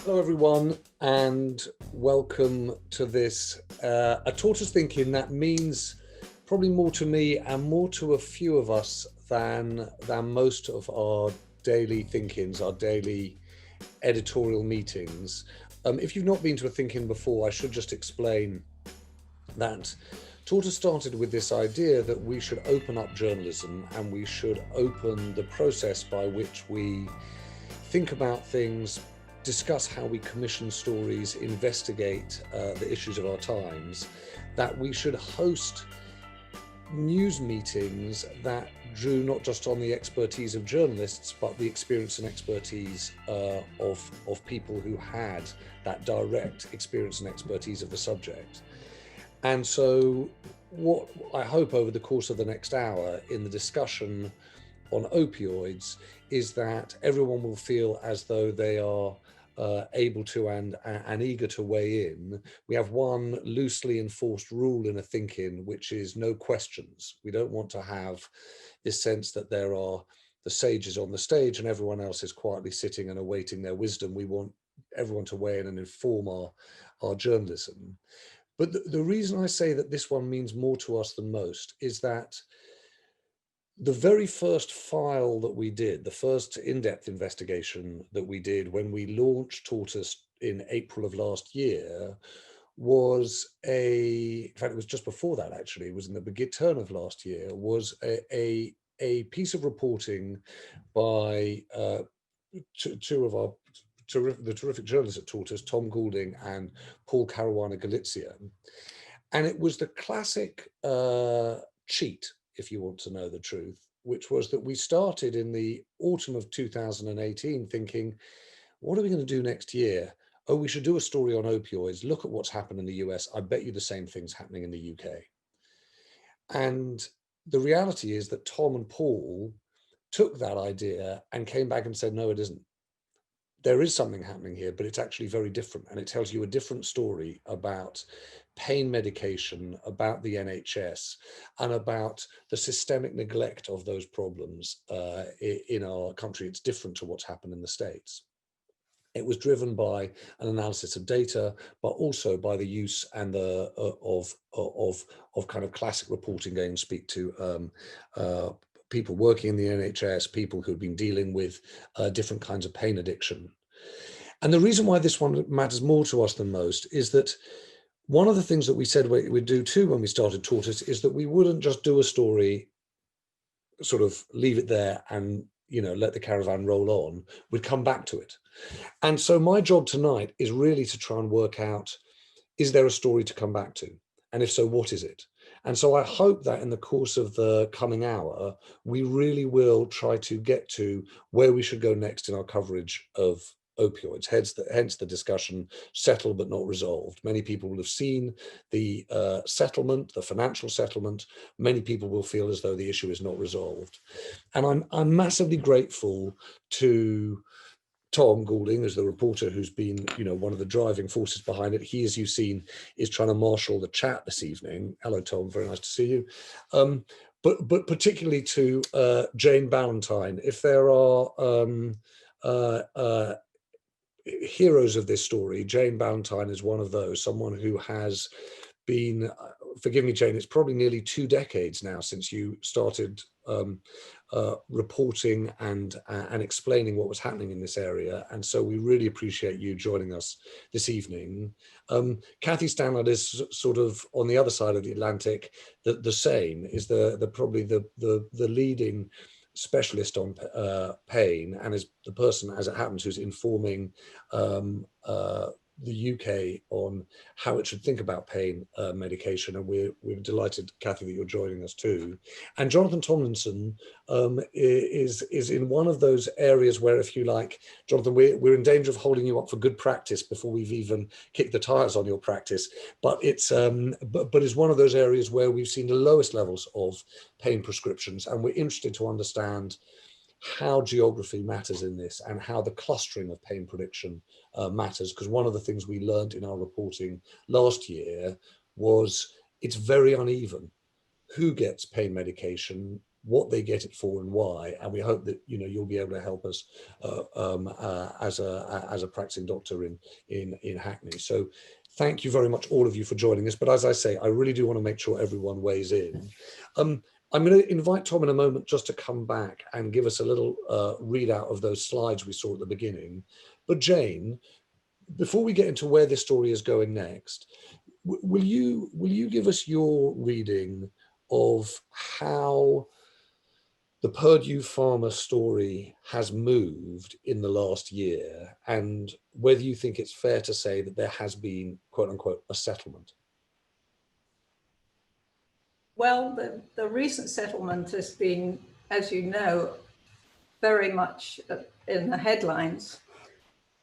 Hello everyone and welcome to this a Tortoise thinking that means probably more to me and more to a few of us than most of our daily thinkings, our daily editorial meetings. If you've not been to a thinking before, I should just explain that Tortoise started with this idea that we should open up journalism and we should open the process by which we think about things, discuss how we commission stories, investigate the issues of our times, that we should host news meetings that drew not just on the expertise of journalists, but the experience and expertise of people who had that direct experience and expertise of the subject. And so what I hope over the course of the next hour in the discussion on opioids is that everyone will feel as though they are able to and eager to weigh in. We have one loosely enforced rule in a think-in, which is no questions. We don't want to have this sense that there are the sages on the stage and everyone else is quietly sitting and awaiting their wisdom. We want everyone to weigh in and inform our journalism. But the reason I say that this one means more to us than most is that the very first file that we did, the first in-depth investigation that we did when we launched Tortoise in April of last year was in fact, it was just before that actually, it was in the turn of last year, was a piece of reporting by two of our the terrific journalists at Tortoise, Tom Goulding and Paul Caruana-Galizia. And it was the classic cheat, if you want to know the truth, which was that we started in the autumn of 2018 thinking, what are we going to do next year? Oh, we should do a story on opioids. Look at what's happened in the US. I bet you the same thing's happening in the UK. And the reality is that Tom and Paul took that idea and came back and said, no, it isn't. There is something happening here, but it's actually very different. And it tells you a different story about pain medication, about the NHS, and about the systemic neglect of those problems in our country. It's different to what's happened in the States. It was driven by an analysis of data, but also by the use and the of kind of classic reporting, going to speak to people working in the NHS, people who've been dealing with different kinds of pain addiction. And the reason why this one matters more to us than most is that one of the things that we said we'd do too when we started Tortoise is that we wouldn't just do a story, sort of leave it there and let the caravan roll on. We'd come back to it. And so my job tonight is really to try and work out, is there a story to come back to? And if so, what is it? And so I hope that in the course of the coming hour, we really will try to get to where we should go next in our coverage of opioids, hence the discussion, settled but not resolved. Many people will have seen the settlement, the financial settlement. Many people will feel as though the issue is not resolved. And I'm massively grateful to Tom Goulding, as the reporter who's been, one of the driving forces behind it. He, as you've seen, is trying to marshal the chat this evening. Hello, Tom. Very nice to see you. But particularly to Jane Ballantyne. If there are heroes of this story, Jane Ballantyne is one of those. Someone who has been, forgive me, Jane, it's probably nearly 2 decades now since you started reporting and explaining what was happening in this area. And so we really appreciate you joining us this evening. Kathy Stanley is sort of on the other side of the Atlantic. The same is probably the leading specialist on pain, and is the person, as it happens, who's informing the UK on how it should think about pain medication. And we're delighted, Kathy, that you're joining us too. And Jonathan Tomlinson is in one of those areas where, if you like, Jonathan, we're in danger of holding you up for good practice before we've even kicked the tires on your practice. But it's but it's one of those areas where we've seen the lowest levels of pain prescriptions, and we're interested to understand how geography matters in this and how the clustering of pain prediction matters. Because one of the things we learned in our reporting last year was it's very uneven. Who gets pain medication, what they get it for and why. And we hope that, you'll be able to help us as a practicing doctor in Hackney. So thank you very much, all of you, for joining us. But as I say, I really do want to make sure everyone weighs in. I'm going to invite Tom in a moment just to come back and give us a little readout of those slides we saw at the beginning. But Jane, before we get into where this story is going next, will you give us your reading of how the Purdue Pharma story has moved in the last year, and whether you think it's fair to say that there has been, quote unquote, a settlement? Well, the recent settlement has been, as you know, very much in the headlines.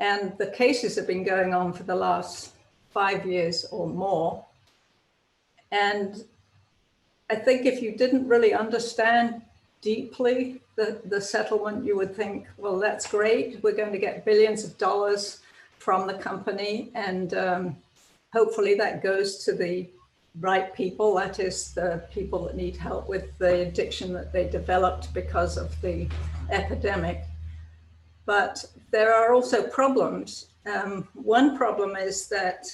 And the cases have been going on for the last 5 years or more. And I think if you didn't really understand deeply the settlement, you would think, well, that's great. We're going to get billions of dollars from the company. And hopefully that goes to the right people. That is, the people that need help with the addiction that they developed because of the epidemic. But there are also problems. One problem is that,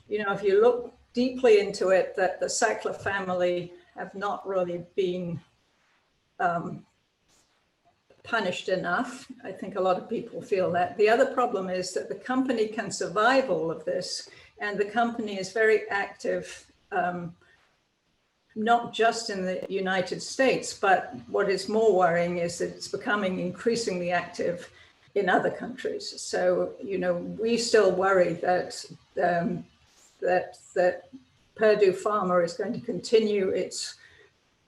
if you look deeply into it, that the Sackler family have not really been punished enough. I think a lot of people feel that. The other problem is that the company can survive all of this, and the company is very active, not just in the United States, but what is more worrying is that it's becoming increasingly active in other countries. So, we still worry that that Purdue Pharma is going to continue its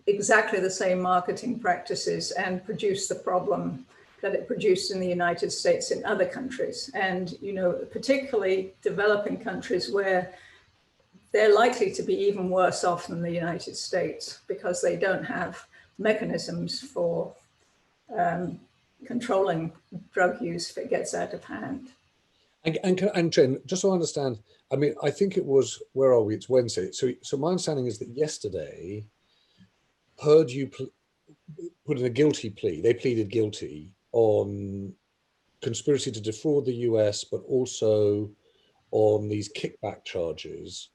exactly the same marketing practices and produce the problem that it produced in the United States in other countries. And, particularly developing countries where they're likely to be even worse off than the United States because they don't have mechanisms for controlling drug use if it gets out of hand. And Jen, just so I understand, I mean, I think it was, where are we? It's Wednesday. So my understanding is that yesterday, Purdue put in a guilty plea. They pleaded guilty on conspiracy to defraud the US, but also on these kickback charges.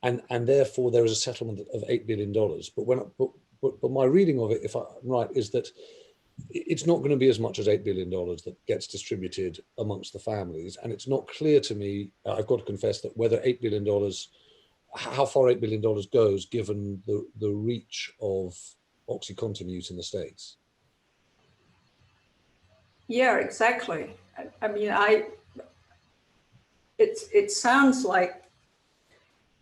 And therefore there is a settlement of $8 billion. But my reading of it, if I'm right, is that it's not going to be as much as $8 billion that gets distributed amongst the families. And it's not clear to me, I've got to confess, that whether $8 billion, how far $8 billion goes, given the reach of OxyContin use in the States. Yeah, exactly. I mean, it sounds like,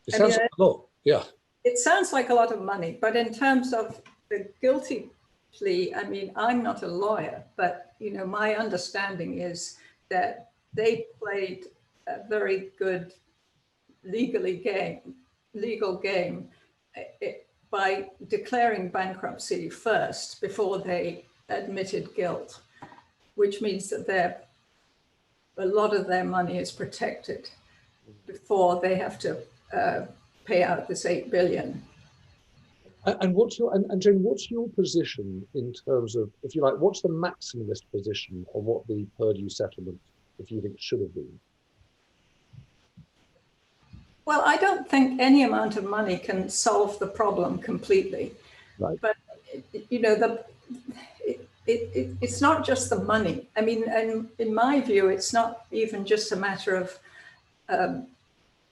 it sounds like a lot, yeah. It sounds like a lot of money, but in terms of the guilty plea, I mean, I'm not a lawyer, but my understanding is that they played a very good legal game by declaring bankruptcy first before they admitted guilt, which means that a lot of their money is protected before they have to pay out this $8 billion. And Jane, what's your position in terms of, if you like, what's the maximalist position on what the Purdue settlement, if you think, should have been? Well, I don't think any amount of money can solve the problem completely. Right. But it's not just the money. I mean, and in my view, it's not even just a matter of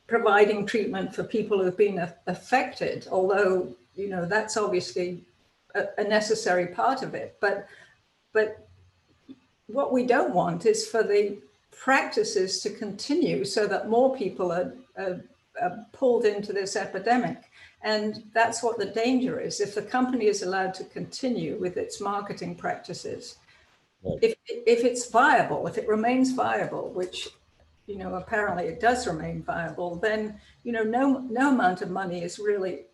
providing treatment for people who've been affected, although that's obviously a necessary part of it. But what we don't want is for the practices to continue so that more people are pulled into this epidemic. And that's what the danger is. If the company is allowed to continue with its marketing practices, right, if it's viable, if it remains viable, which apparently it does remain viable, then no amount of money is really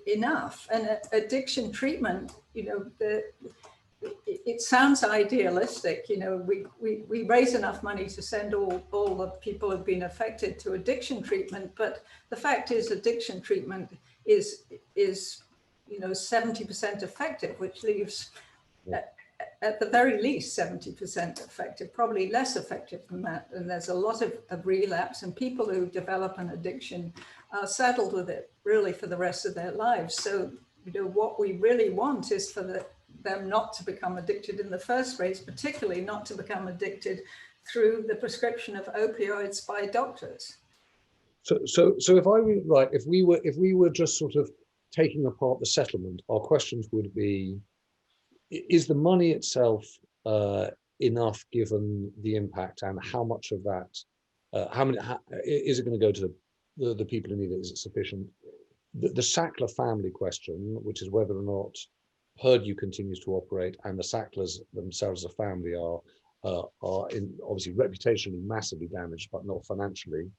enough. And addiction treatment, it sounds idealistic. We raise enough money to send all the people who've been affected to addiction treatment, but the fact is addiction treatment is 70% effective, which leaves Yeah. at the very least 70% effective, probably less effective than that. And there's a lot of relapse, and people who develop an addiction are saddled with it really for the rest of their lives. So, what we really want is for them not to become addicted in the first place, particularly not to become addicted through the prescription of opioids by doctors. So if I were right, if we were just sort of taking apart the settlement, our questions would be: is the money itself enough given the impact, and how much of that, is it going to go to the people who need it? Is it sufficient? The Sackler family question, which is whether or not Purdue continues to operate, and the Sacklers themselves as a family are obviously reputationally massively damaged, but not financially.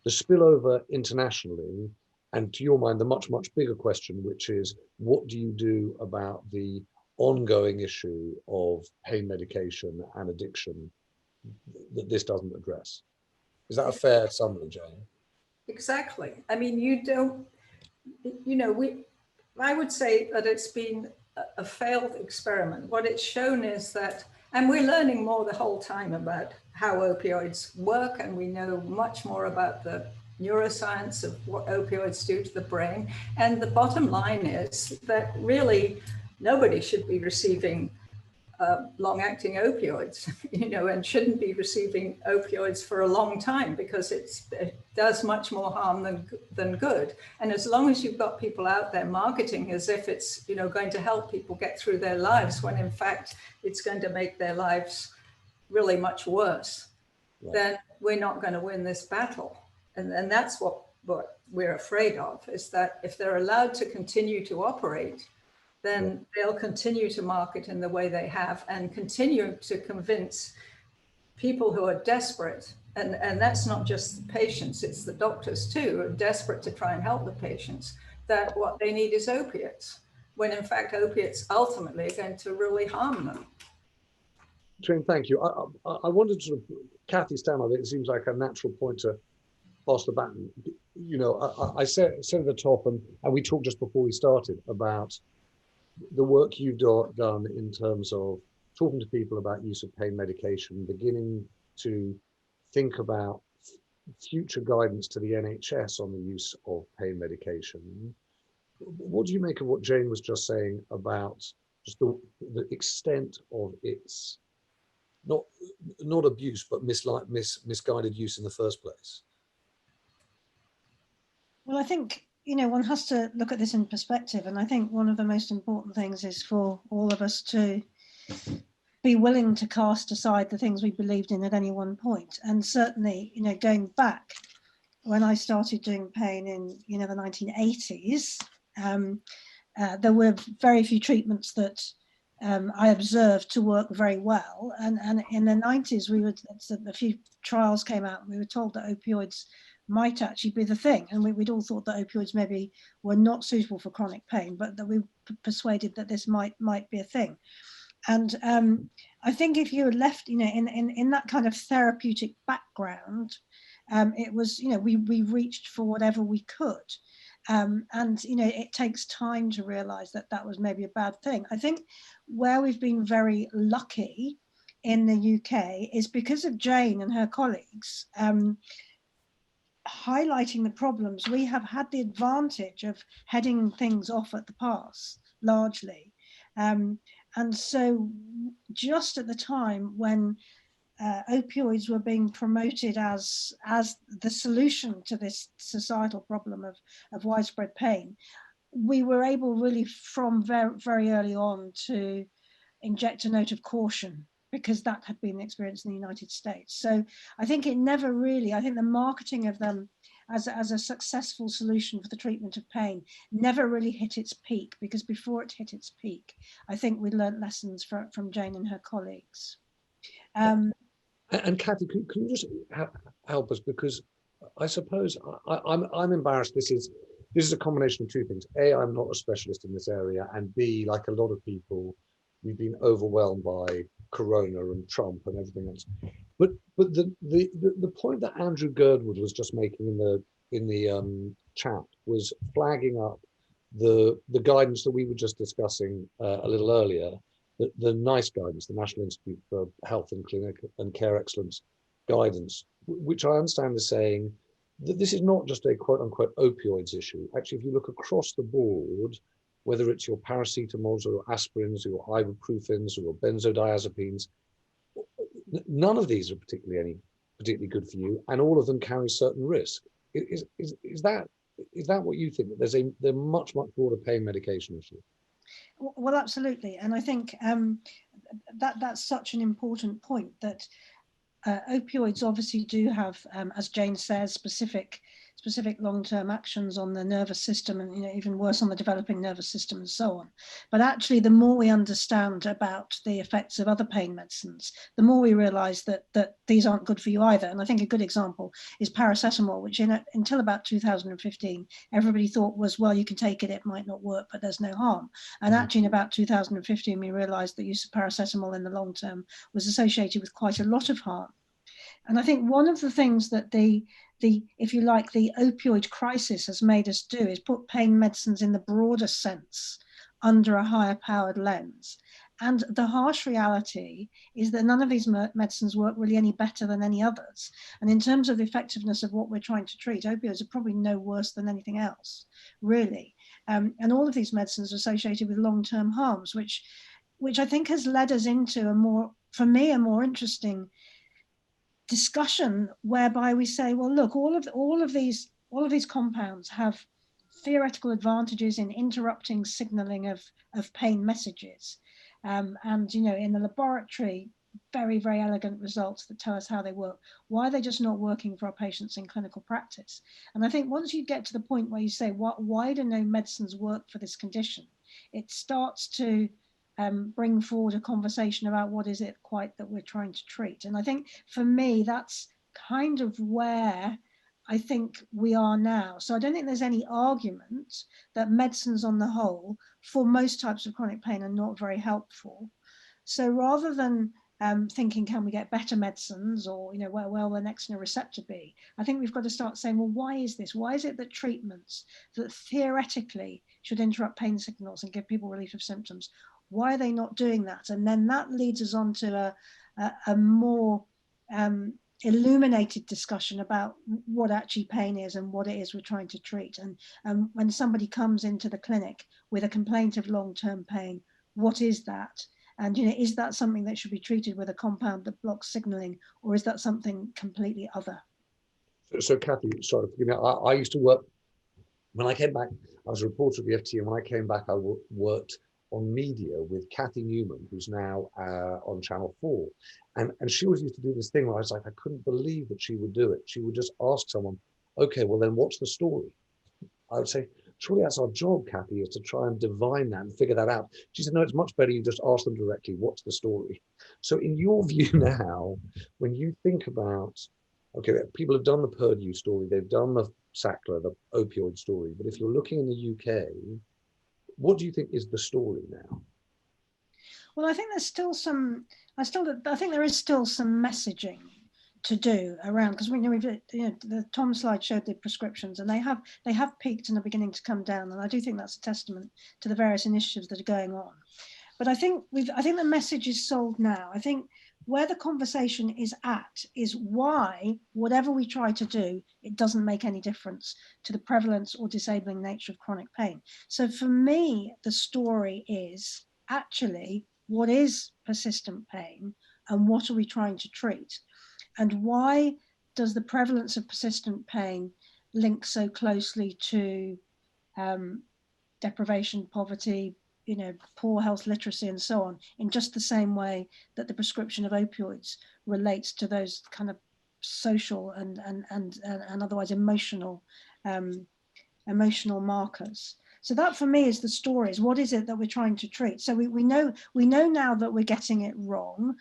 The spillover internationally, and to your mind, the much bigger question, which is, what do you do about the ongoing issue of pain medication and addiction that this doesn't address? Is that a fair summary, Jane? Exactly. I mean, I would say that it's been a failed experiment. What it's shown is that, and we're learning more the whole time about how opioids work, and we know much more about the neuroscience of what opioids do to the brain. And the bottom line is that really nobody should be receiving long-acting opioids, and shouldn't be receiving opioids for a long time, because it does much more harm than good. And as long as you've got people out there marketing as if it's going to help people get through their lives, when in fact it's going to make their lives really much worse, right, then we're not going to win this battle. And that's what we're afraid of, is that if they're allowed to continue to operate, then they'll continue to market in the way they have, and continue to convince people who are desperate. And that's not just the patients, it's the doctors too, who are desperate to try and help the patients, that what they need is opiates, when in fact opiates ultimately are going to really harm them. Jane, thank you. I wanted to sort of, Kathy Stanley, it seems like a natural point to pass the baton. I said at the top, and we talked just before we started about the work you've done in terms of talking to people about use of pain medication, beginning to think about future guidance to the NHS on the use of pain medication. What do you make of what Jane was just saying about just the extent of its not abuse, but misguided use in the first place? Well, I think, one has to look at this in perspective. And I think one of the most important things is for all of us to be willing to cast aside the things we believed in at any one point. And certainly, going back when I started doing pain in, the 1980s, there were very few treatments that I observed to work very well. And in the 90s, a few trials came out, and we were told that opioids might actually be the thing. And we'd all thought that opioids maybe were not suitable for chronic pain, but that we were persuaded that this might be a thing. And I think if you were left, in that kind of therapeutic background, it was, we reached for whatever we could. And, it takes time to realize that that was maybe a bad thing. I think where we've been very lucky in the UK is because of Jane and her colleagues, highlighting the problems. We have had the advantage of heading things off at the pass, largely. And so just at the time when opioids were being promoted as the solution to this societal problem of widespread pain, we were able really from very, very early on to inject a note of caution, because that had been the experience in the United States. So I think the marketing of them as a successful solution for the treatment of pain never really hit its peak, because before it hit its peak, I think we learned lessons from Jane and her colleagues. And Kathy, can you just help us, because I suppose I'm embarrassed. This is a combination of two things. A, I'm not a specialist in this area, and B, like a lot of people, we've been overwhelmed by Corona and Trump and everything else. But the point that Andrew Girdwood was just making in the chat was flagging up the guidance that we were just discussing a little earlier, the NICE guidance, the National Institute for Health and Clinical and Care Excellence guidance, which I understand is saying that this is not just a quote unquote opioids issue. Actually, if you look across the board, whether it's your paracetamols or your aspirins or your ibuprofens or your benzodiazepines, none of these are particularly good for you, and all of them carry certain risk. Is that what you think? That there's a much broader pain medication issue? Well, absolutely, and I think that's such an important point, that opioids obviously do have, as Jane says, specific long-term actions on the nervous system, and even worse on the developing nervous system and so on. But actually, the more we understand about the effects of other pain medicines, the more we realize that these aren't good for you either. And I think a good example is paracetamol, which until about 2015, everybody thought was, well, you can take it, it might not work, but there's no harm. And actually, in about 2015, we realized that use of paracetamol in the long term was associated with quite a lot of harm. And I think one of the things that the if you like, the opioid crisis has made us do is put pain medicines in the broader sense under a higher powered lens. And the harsh reality is that none of these medicines work really any better than any others. And in terms of the effectiveness of what we're trying to treat, opioids are probably no worse than anything else, really. And all of these medicines are associated with long-term harms, which I think has led us into for me, a more interesting discussion, whereby we say, well, look, all of these compounds have theoretical advantages in interrupting signaling of pain messages, and in the laboratory, very elegant results that tell us how they work. Why are they just not working for our patients in clinical practice? And I think once you get to the point where you say, why do no medicines work for this condition, it starts to bring forward a conversation about what is it quite that we're trying to treat. And I think for me, that's kind of where I think we are now. So I don't think there's any argument that medicines on the whole for most types of chronic pain are not very helpful. So rather than thinking, can we get better medicines, or where will the next receptor be, I think we've got to start saying, well, why is this? Why is it that treatments that theoretically should interrupt pain signals and give people relief of symptoms, why are they not doing that? And then that leads us on to a more illuminated discussion about what actually pain is and what it is we're trying to treat. And when somebody comes into the clinic with a complaint of long-term pain, what is that? And is that something that should be treated with a compound that blocks signaling, or is that something completely other? So Kathy, sorry, forgive me. I used to work, when I came back, I was a reporter at the FT, and when I came back, I worked on media with Kathy Newman, who's now on Channel 4. And she always used to do this thing where I was like, I couldn't believe that she would do it. She would just ask someone, okay, well then what's the story? I would say, surely that's our job, Kathy, is to try and divine that and figure that out. She said, no, it's much better you just ask them directly, what's the story? So in your view now, when you think about, okay, people have done the Purdue story, they've done the Sackler, the opioid story, but if you're looking in the UK, what do you think is the story now? Well, I think there's still I think there is still some messaging to do around, because the Tom slide showed the prescriptions, and they have peaked and are beginning to come down, and I do think that's a testament to the various initiatives that are going on. But I think the message is sold now. I think where the conversation is at is why, whatever we try to do, it doesn't make any difference to the prevalence or disabling nature of chronic pain. So for me, the story is actually, what is persistent pain and what are we trying to treat? And why does the prevalence of persistent pain link so closely to deprivation, poverty, poor health literacy, and so on, in just the same way that the prescription of opioids relates to those kind of social and otherwise emotional markers. So that for me is the stories. What is it that we're trying to treat? So we know now that we're getting it wrong.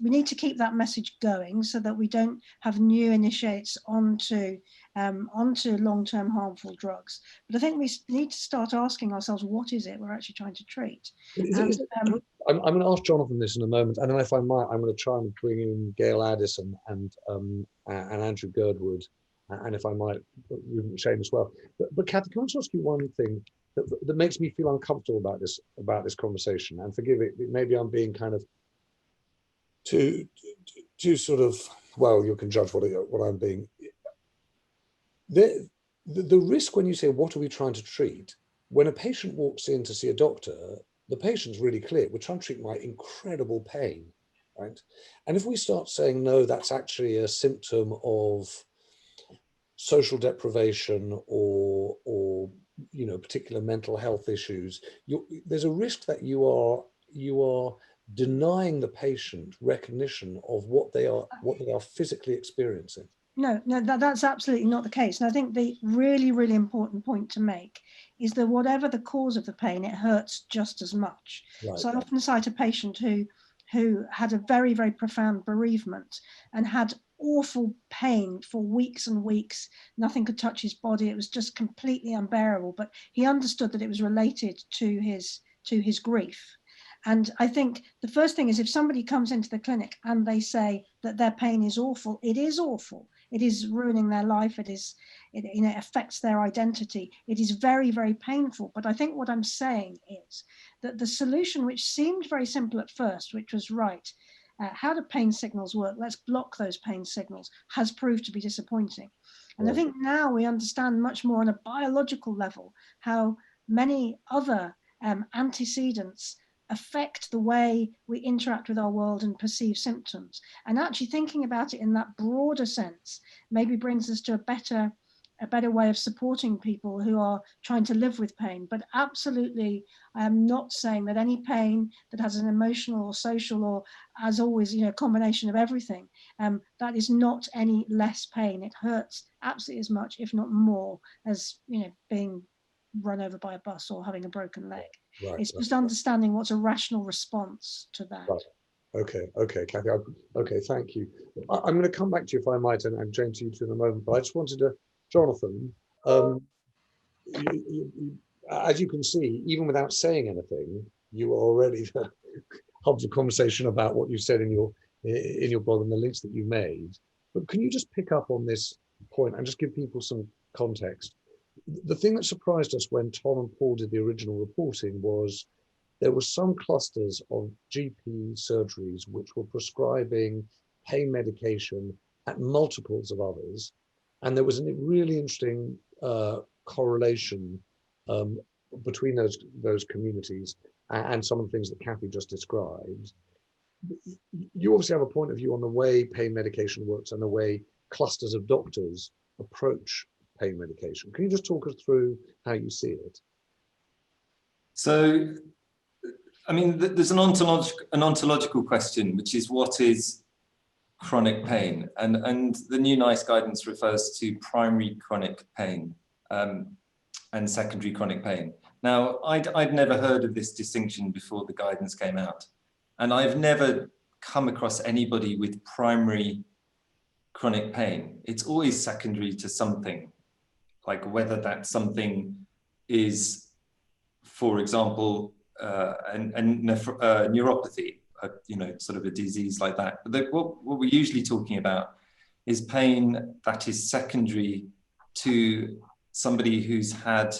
We need to keep that message going so that we don't have new initiates onto long-term harmful drugs. But I think we need to start asking ourselves, what is it we're actually trying to treat? I'm going to ask Jonathan this in a moment, and then if I might, I'm going to try and bring in Gail Addis and Andrew Girdwood, and if I might, Shane as well. But Kathy, can I just ask you one thing? that makes me feel uncomfortable about this conversation. And forgive it, maybe I'm being kind of too sort of, well, you can judge what I'm being. The risk when you say, what are we trying to treat? When a patient walks in to see a doctor, the patient's really clear. We're trying to treat my incredible pain, right? And if we start saying, no, that's actually a symptom of social deprivation or particular mental health issues, there's a risk that you are denying the patient recognition of what they are physically experiencing. No, that's absolutely not the case. And I think the really, really important point to make is that whatever the cause of the pain, it hurts just as much. Right. So I often cite a patient who had a very, very profound bereavement and had awful pain for weeks and weeks. Nothing could touch his body. It was just completely unbearable. But he understood that it was related to his grief. And I think the first thing is, if somebody comes into the clinic and they say that their pain is awful, it is awful. It is ruining their life. It affects their identity. It is very, very painful. But I think what I'm saying is that the solution, which seemed very simple at first, which was right, how do pain signals work? Let's block those pain signals, has proved to be disappointing. And right. I think now we understand much more on a biological level how many other antecedents affect the way we interact with our world and perceive symptoms. And actually thinking about it in that broader sense maybe brings us to a better way of supporting people who are trying to live with pain. But absolutely, I am not saying that any pain that has an emotional or social or, as always, a combination of everything, that is not any less pain. It hurts absolutely as much, if not more, as being run over by a bus or having a broken leg. Right, it's just understanding what's a rational response to that. Right. Okay, Kathy. Okay, thank you. I'm going to come back to you if I might, and James, you too in a moment. But I just wanted to, Jonathan, as you can see, even without saying anything, you are already hubs of conversation about what you said in your blog and the links that you made. But can you just pick up on this point and just give people some context? The thing that surprised us when Tom and Paul did the original reporting was there were some clusters of GP surgeries which were prescribing pain medication at multiples of others. And there was a really interesting correlation between those communities and some of the things that Kathy just described. You obviously have a point of view on the way pain medication works and the way clusters of doctors approach pain medication. Can you just talk us through how you see it? So, I mean, there's an ontological question, which is what is chronic pain? And the new NICE guidance refers to primary chronic pain and secondary chronic pain. Now, I'd never heard of this distinction before the guidance came out. And I've never come across anybody with primary chronic pain. It's always secondary to something, like whether that something is, for example, a neuropathy, sort of a disease like that. But what we're usually talking about is pain that is secondary to somebody who's had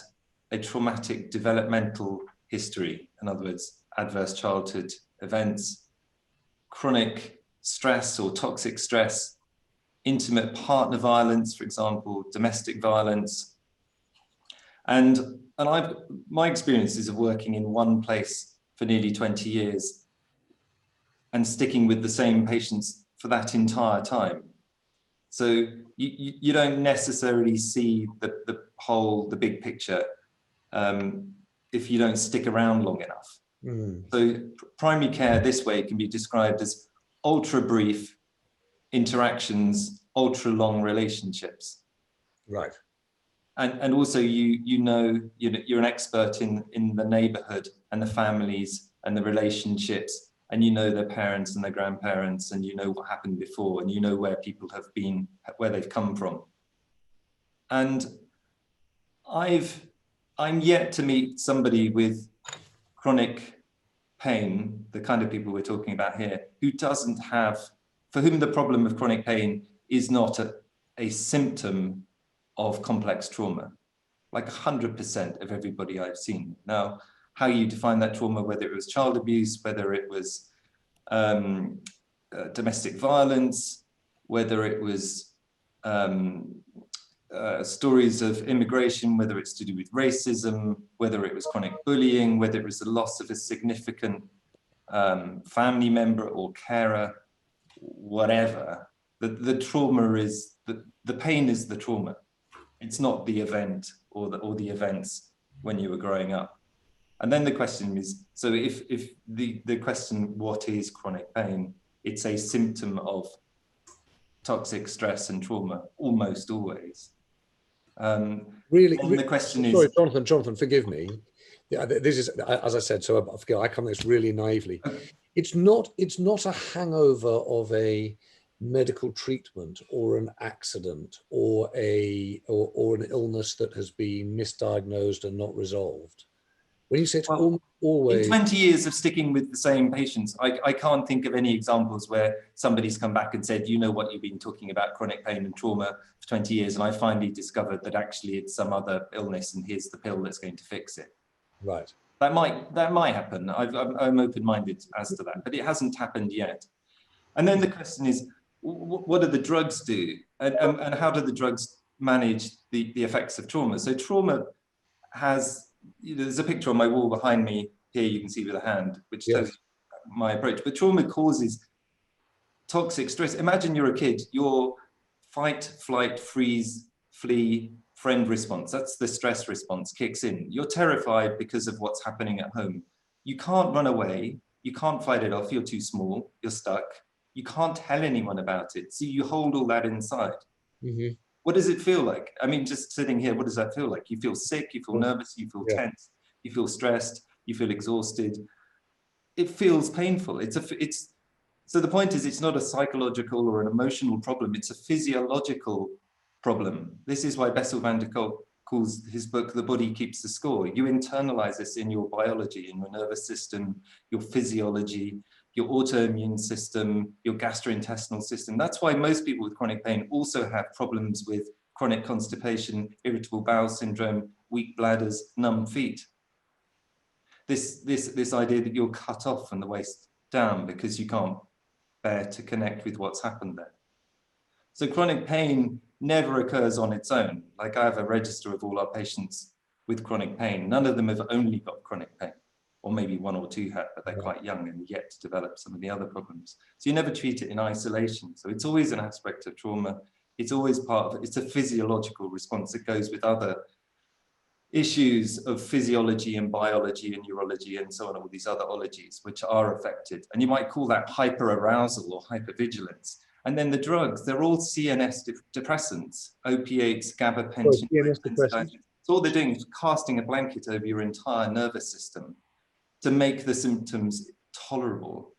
a traumatic developmental history. In other words, adverse childhood events, chronic stress or toxic stress, intimate partner violence, for example, domestic violence. And my experiences of working in one place for nearly 20 years and sticking with the same patients for that entire time. So you don't necessarily see the big picture if you don't stick around long enough. So primary care this way can be described as ultra brief interactions, ultra long relationships. Right. And also you're an expert in the neighborhood and the families and the relationships, and you know their parents and their grandparents, and you know what happened before, and you know where people have been, where they've come from. And I'm yet to meet somebody with chronic pain, the kind of people we're talking about here, for whom the problem of chronic pain is not a symptom of complex trauma. like 100% of everybody I've seen. Now, how you define that trauma, whether it was child abuse, whether it was domestic violence, whether it was stories of immigration, whether it's to do with racism, whether it was chronic bullying, whether it was the loss of a significant family member or carer, whatever, the trauma is, the pain is the trauma. It's not the event or the events when you were growing up. And then the question is, so if the question, what is chronic pain? It's a symptom of toxic stress and trauma, almost always. Really, the question is, sorry, Jonathan, forgive me. Yeah, this is, as I said, so I come at this really naively. It's not a hangover of a medical treatment or an accident or an illness that has been misdiagnosed and not resolved. When you say it's always... In 20 years of sticking with the same patients, I can't think of any examples where somebody's come back and said, you know what, you've been talking about chronic pain and trauma for 20 years, and I finally discovered that actually it's some other illness and here's the pill that's going to fix it. Right. That might happen. I'm open-minded as to that, but it hasn't happened yet. And then the question is, what do the drugs do? And how do the drugs manage the effects of trauma? So trauma has, there's a picture on my wall behind me here, you can see with a hand, which tells you my approach. But trauma causes toxic stress. Imagine you're a kid, your fight, flight, freeze, flee, friend response, that's the stress response, kicks in. You're terrified because of what's happening at home. You can't run away, you can't fight it off, you're too small, you're stuck. You can't tell anyone about it, so you hold all that inside. Mm-hmm. What does it feel like? I mean, just sitting here, what does that feel like? You feel sick, you feel nervous, you feel tense, you feel stressed, you feel exhausted. It feels painful. So the point is, it's not a psychological or an emotional problem, it's a physiological problem. This is why Bessel van der Kolk calls his book, The Body Keeps the Score. You internalize this in your biology, in your nervous system, your physiology, your autoimmune system, your gastrointestinal system. That's why most people with chronic pain also have problems with chronic constipation, irritable bowel syndrome, weak bladders, numb feet. This idea that you're cut off from the waist down because you can't bear to connect with what's happened there. So chronic pain never occurs on its own. Like, I have a register of all our patients with chronic pain. None of them have only got chronic pain, or maybe one or two have, but they're quite young and yet to develop some of the other problems. So you never treat it in isolation. So it's always an aspect of trauma. It's always part of it. It's a physiological response that goes with other issues of physiology and biology and neurology and so on, all these other ologies which are affected. And you might call that hyperarousal or hypervigilance. And then the drugs, they're all CNS depressants, opiates, gabapentin. So all they're doing is casting a blanket over your entire nervous system to make the symptoms tolerable.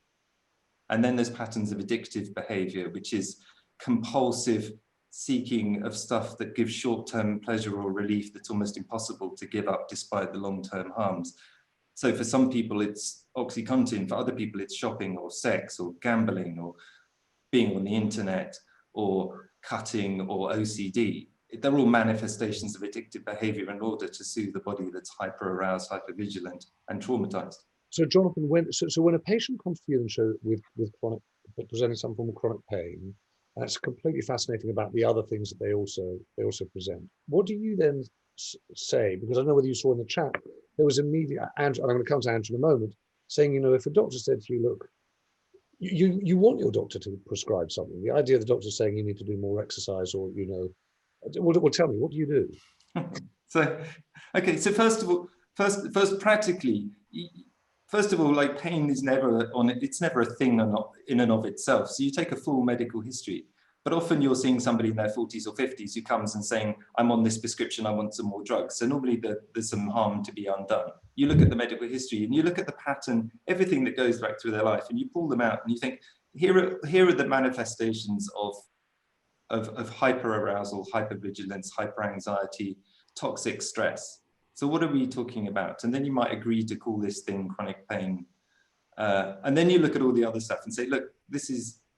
And then there's patterns of addictive behavior, which is compulsive seeking of stuff that gives short-term pleasure or relief that's almost impossible to give up despite the long-term harms. So for some people it's OxyContin, for other people it's shopping or sex or gambling or being on the internet or cutting or OCD. They're all manifestations of addictive behavior in order to soothe the body that's hyper-aroused, hyper-vigilant and traumatized. So Jonathan, when a patient comes to you and show with chronic, presenting some form of chronic pain, that's completely fascinating about the other things that they also present. What do you then say? Because I don't know whether you saw in the chat, there was immediate, and I'm going to come to Andrew in a moment, saying, you know, if a doctor said to you, look, you want your doctor to prescribe something. The idea of the doctor saying you need to do more exercise, or, you know, well, tell me, what do you do? So, okay, so first of all, practically, first of all, like, pain is never it's never a thing in and of itself. So you take a full medical history, but often you're seeing somebody in their 40s or 50s who comes and saying, I'm on this prescription, I want some more drugs. So normally there's some harm to be undone. You look at the medical history and you look at the pattern, everything that goes back through their life, and you pull them out and you think, here are the manifestations of hyperarousal, hypervigilance, hyperanxiety, toxic stress. So what are we talking about? And then you might agree to call this thing chronic pain. And then you look at all the other stuff and say, look,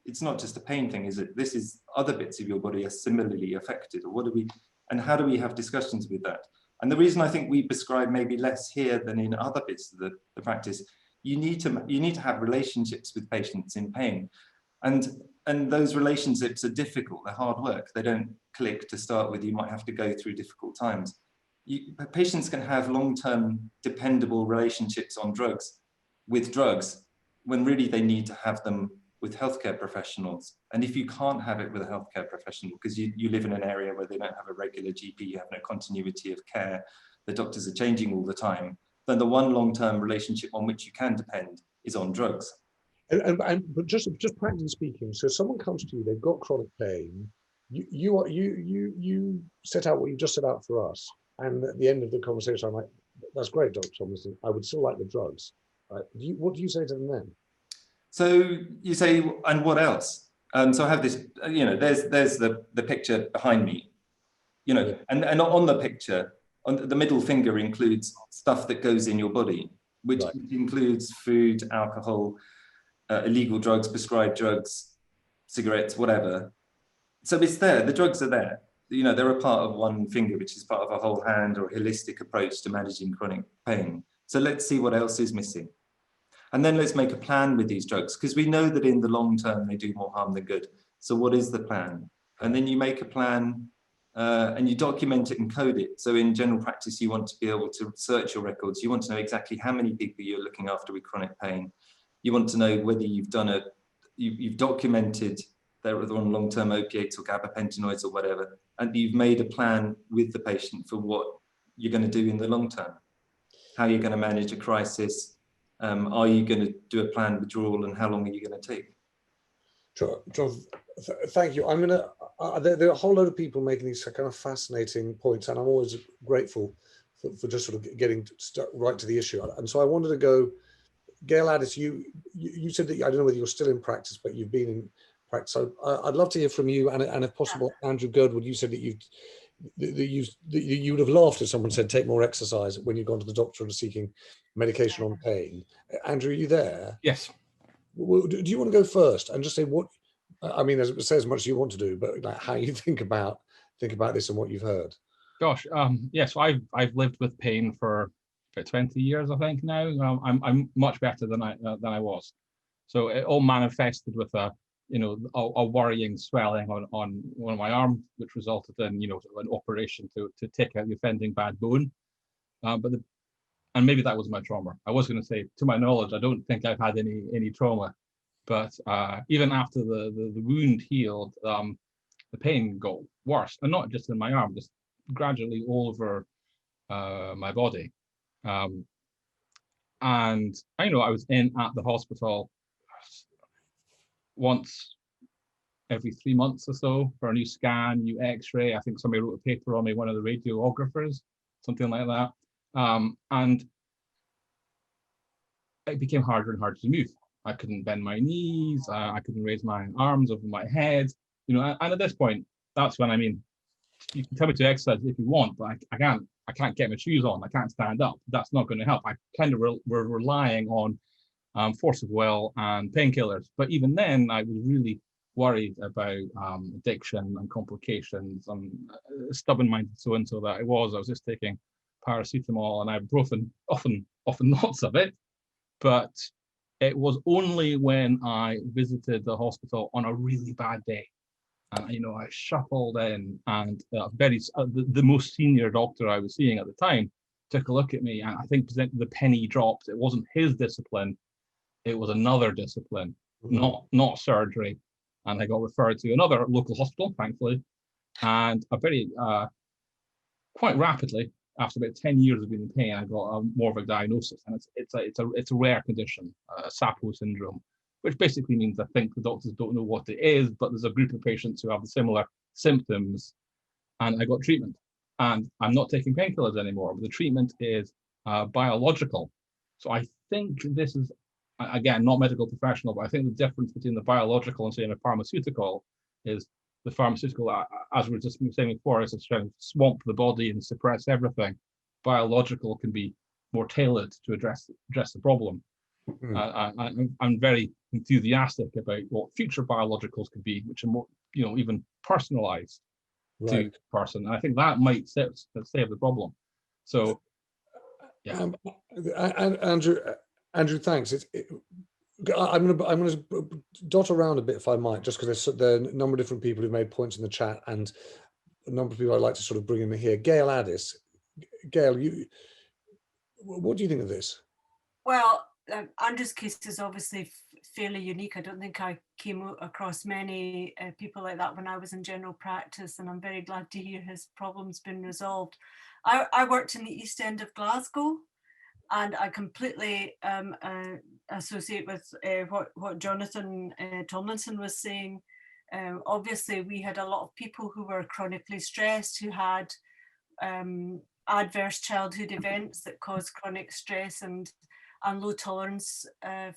it's not just a pain thing, is it? This is other bits of your body are similarly affected. Or what do we, and how do we have discussions with that? And the reason I think we prescribe maybe less here than in other bits of the practice, you need to have relationships with patients in pain. And those relationships are difficult, they're hard work. They don't click to start with. You might have to go through difficult times. Patients can have long-term dependable relationships on drugs, with drugs, when really they need to have them with healthcare professionals. And if you can't have it with a healthcare professional, because you live in an area where they don't have a regular GP, you have no continuity of care, the doctors are changing all the time, then the one long-term relationship on which you can depend is on drugs. But just practically speaking, so someone comes to you, they've got chronic pain, you set out what you just set out for us, and at the end of the conversation, I'm like, that's great, Dr. Thompson, I would still like the drugs. Right? What do you say to them then? So you say, and what else? So I have this, there's the picture behind me, Yeah. and on the picture, on the middle finger includes stuff that goes in your body, which Right. includes food, alcohol, illegal drugs, prescribed drugs, cigarettes, whatever. So it's there, the drugs are there. They're a part of one finger, which is part of a whole hand or a holistic approach to managing chronic pain. So let's see what else is missing. And then let's make a plan with these drugs, because we know that in the long term, they do more harm than good. So what is the plan? And then you make a plan and you document it and code it. So in general practice, you want to be able to search your records. You want to know exactly how many people you're looking after with chronic pain. You want to know whether you've documented they're on long-term opiates or gabapentinoids or whatever, and you've made a plan with the patient for what you're going to do in the long term. How you're going to manage a crisis. Are you going to do a planned withdrawal, and how long are you going to take? John, thank you. I'm going to, there are a whole load of people making these kind of fascinating points, and I'm always grateful for just sort of getting right to the issue. And so I wanted to go, Gail Addis, you said that, I don't know whether you're still in practice, but you've been in practice. So I'd love to hear from you, and if possible, Andrew Girdwood, you said that you would have laughed if someone said take more exercise when you've gone to the doctor and are seeking medication on pain. Andrew, are you there? Yes. Well, do you want to go first and just say what, I mean, say as much as you want to do, but like how you think about this and what you've heard? Gosh, yes, I've lived with pain for about 20 years, I think now. I'm much better than I was. So it all manifested with a worrying swelling on one of my arms, which resulted in an operation to take out the offending bad bone. And maybe that was my trauma. I was going to say, to my knowledge, I don't think I've had any trauma, but even after the wound healed, the pain got worse, and not just in my arm, just gradually all over my body. And I was in at the hospital once every 3 months or so for a new scan, new x-ray. I think somebody wrote a paper on me, one of the radiographers, something like that. And it became harder and harder to move. I couldn't bend my knees. I couldn't raise my arms over my head. And at this point, that's when, you can tell me to exercise if you want, but I can't get my shoes on. I can't stand up. That's not going to help. I kind of were relying on force of will and painkillers. But even then, I was really worried about addiction and complications. And stubborn-minded so-and-so that I was just taking paracetamol and ibuprofen, often lots of it. But it was only when I visited the hospital on a really bad day, and I shuffled in, and the most senior doctor I was seeing at the time took a look at me, and I think the penny dropped. It wasn't his discipline; it was another discipline, not surgery. And I got referred to another local hospital, thankfully, and quite rapidly, after about 10 years of being in pain, I got a Morvic diagnosis, and it's a rare condition, SAPO syndrome, which basically means I think the doctors don't know what it is, but there's a group of patients who have the similar symptoms, and I got treatment. And I'm not taking painkillers anymore, but the treatment is biological. So I think this is, again, not medical professional, but I think the difference between the biological and, say, a pharmaceutical is the pharmaceutical, as we were just saying before, is trying to swamp the body and suppress everything. Biological can be more tailored to address the problem. I'm very enthusiastic about what future biologicals could be, which are more, even personalized to person. And I think that might save the problem. So, yeah. And Andrew, thanks. I'm going to dot around a bit if I might, just because there are a number of different people who've made points in the chat, and a number of people I'd like to sort of bring in here. Gail Addis, Gail, what do you think of this? Well, Andrew's case is obviously fairly unique. I don't think I came across many people like that when I was in general practice, and I'm very glad to hear his problem's been resolved. I worked in the East End of Glasgow, and I completely associate with what Jonathan Tomlinson was saying. Obviously, we had a lot of people who were chronically stressed, who had adverse childhood events that caused chronic stress and low tolerance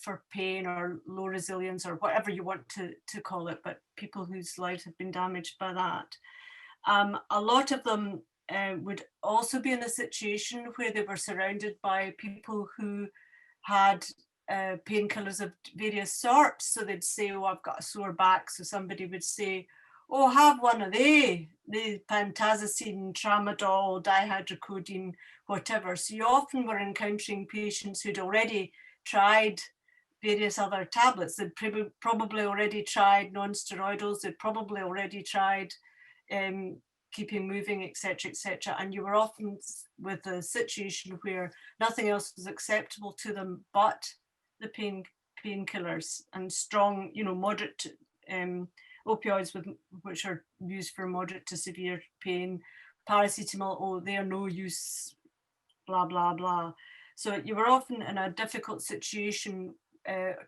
for pain, or low resilience, or whatever you want to call it, but people whose lives have been damaged by that. A lot of them would also be in a situation where they were surrounded by people who had painkillers of various sorts. So they'd say, oh, I've got a sore back. So somebody would say, oh, have one of the pentazocine, tramadol, dihydrocodone, whatever. So you often were encountering patients who'd already tried various other tablets. They'd probably already tried non-steroidals. They'd probably already tried keeping moving, etc., etc. And you were often with a situation where nothing else was acceptable to them but the painkillers and strong, moderate opioids, which are used for moderate to severe pain. Paracetamol, oh, they are no use, blah, blah, blah. So you were often in a difficult situation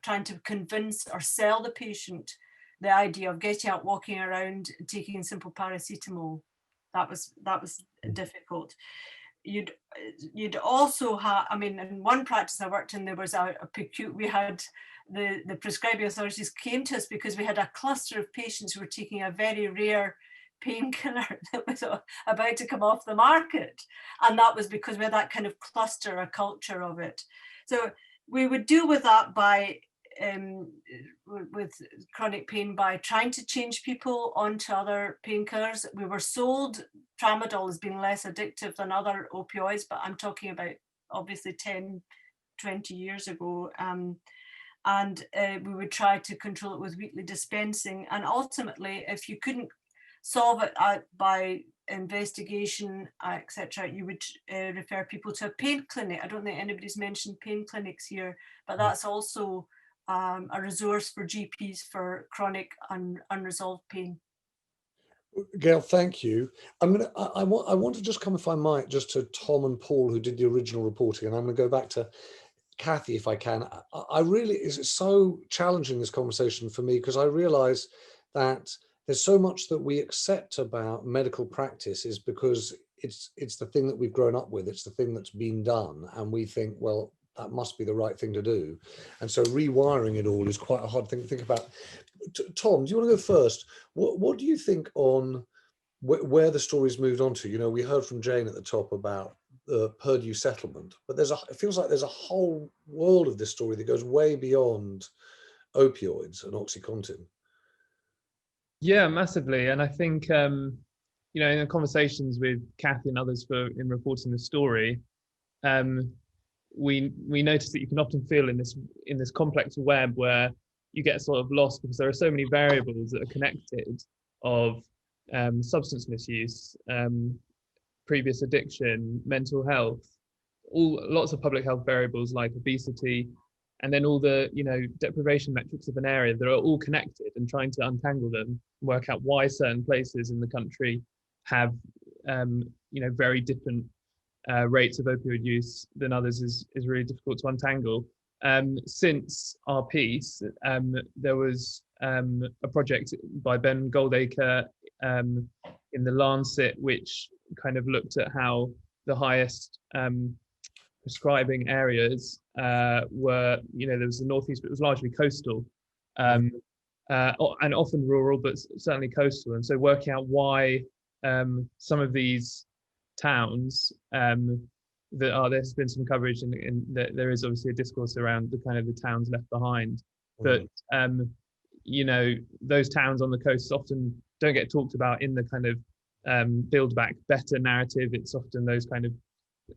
trying to convince or sell the patient the idea of getting out, walking around, taking simple paracetamol. That was difficult. You'd also have, in one practice I worked in, there was we had the prescribing authorities came to us because we had a cluster of patients who were taking a very rare painkiller that was about to come off the market. And that was because we had that kind of cluster, a culture of it. So we would deal with that by with chronic pain by trying to change people onto other painkillers. We were sold tramadol as being less addictive than other opioids, but I'm talking about obviously 10, 20 years ago. And we would try to control it with weekly dispensing. And ultimately, if you couldn't solve it by investigation, etc., you would refer people to a pain clinic. I don't think anybody's mentioned pain clinics here, but that's also a resource for GPs for chronic unresolved pain. Gail, thank you. I want to just come, if I might, just to Tom and Paul, who did the original reporting, and I'm going to go back to Kathy if I can. It's so challenging, this conversation for me, because I realize that there's so much that we accept about medical practice is because it's the thing that we've grown up with, it's the thing that's been done, and we think, well, that must be the right thing to do. And so rewiring it all is quite a hard thing to think about. Tom, do you want to go first? What do you think on where the story's moved on to? We heard from Jane at the top about the Purdue settlement, but it feels like there's a whole world of this story that goes way beyond opioids and OxyContin. Yeah, massively. And I think, in the conversations with Kathy and others in reporting the story, we notice that you can often feel in this complex web where you get sort of lost because there are so many variables that are connected of substance misuse, previous addiction, mental health, lots of public health variables like obesity, and then all the deprivation metrics of an area that are all connected, and trying to untangle them, work out why certain places in the country have very different rates of opioid use than others is really difficult to untangle. Since our piece, there was a project by Ben Goldacre in the Lancet, which kind of looked at how the highest prescribing areas were, there was the Northeast, but it was largely coastal, and often rural, but certainly coastal. And so working out why some of these towns there's been some coverage, and there is obviously a discourse around the kind of the towns left behind, but those towns on the coast often don't get talked about in the kind of build back better narrative. It's often those kind of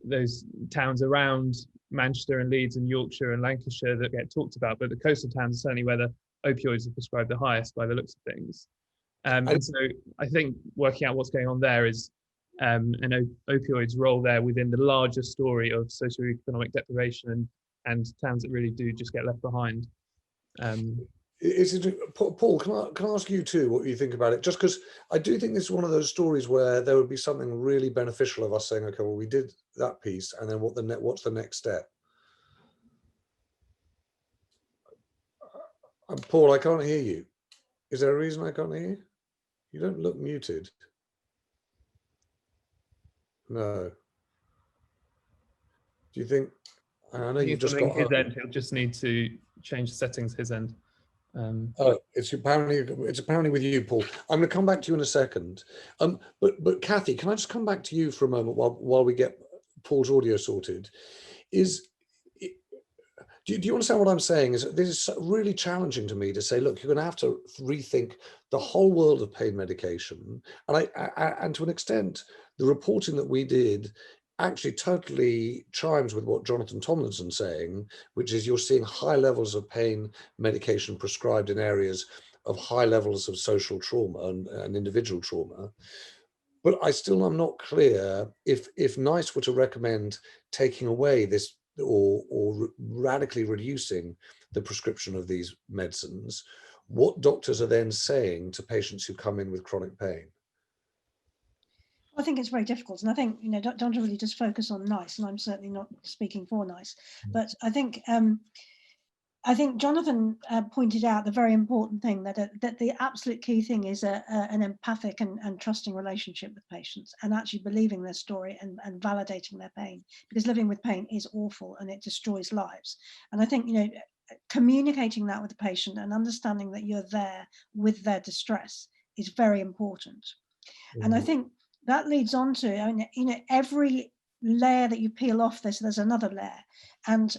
those towns around Manchester and Leeds and Yorkshire and Lancashire that get talked about, but the coastal towns are certainly where the opioids are prescribed the highest by the looks of things. And so I think working out what's going on there is an opioids role there within the larger story of socioeconomic deprivation and towns that really do just get left behind. Paul, can I ask you too what you think about it? Just because I do think this is one of those stories where there would be something really beneficial of us saying, okay, well, we did that piece, and then what's the next step? Paul, I can't hear you. Is there a reason I can't hear you? You don't look muted. No. Do you think? I know you've just got his end. He'll just need to change the settings his end. It's apparently with you, Paul. I'm going to come back to you in a second. But Kathy, can I just come back to you for a moment while we get Paul's audio sorted? Do you understand what I'm saying? Is this is really challenging to me to say, look, you're going to have to rethink the whole world of pain medication, and to an extent, the reporting that we did actually totally chimes with what Jonathan Tomlinson's saying, which is you're seeing high levels of pain medication prescribed in areas of high levels of social trauma and individual trauma. But I still am not clear if NICE were to recommend taking away this or radically reducing the prescription of these medicines, what doctors are then saying to patients who come in with chronic pain. I think it's very difficult, and I think don't really just focus on NICE, and I'm certainly not speaking for NICE, but I think Jonathan pointed out the very important thing that the absolute key thing is an empathic and trusting relationship with patients, and actually believing their story and validating their pain, because living with pain is awful and it destroys lives. And I think communicating that with the patient and understanding that you're there with their distress is very important. And I think that leads on to, every layer that you peel off this, there's another layer. And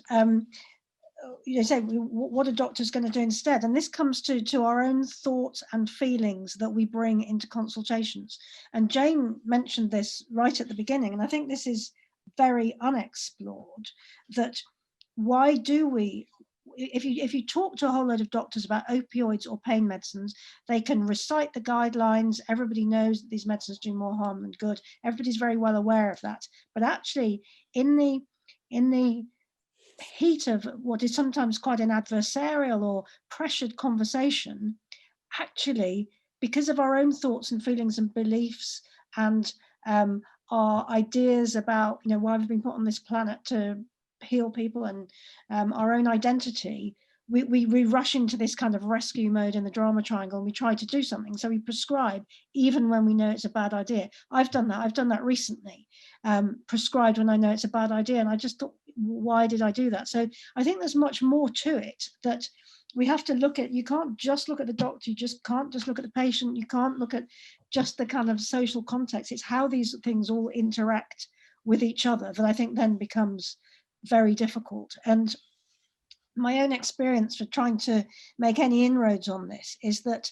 say, what are doctors going to do instead? And this comes to our own thoughts and feelings that we bring into consultations. And Jane mentioned this right at the beginning, and I think this is very unexplored, that why do we, if you talk to a whole load of doctors about opioids or pain medicines, they can recite the guidelines. Everybody knows that these medicines do more harm than good. Everybody's very well aware of that. But actually, in the heat of what is sometimes quite an adversarial or pressured conversation, actually, because of our own thoughts and feelings and beliefs and our ideas about why we've been put on this planet to heal people and our own identity, we rush into this kind of rescue mode in the drama triangle, and we try to do something. So we prescribe even when we know it's a bad idea. I've done that recently, prescribed when I know it's a bad idea, and I just thought, why did I do that? So I think there's much more to it that we have to look at. You can't just look at the doctor, you just can't just look at the patient, you can't look at just the kind of social context. It's how these things all interact with each other that I think then becomes very difficult. And my own experience for trying to make any inroads on this is that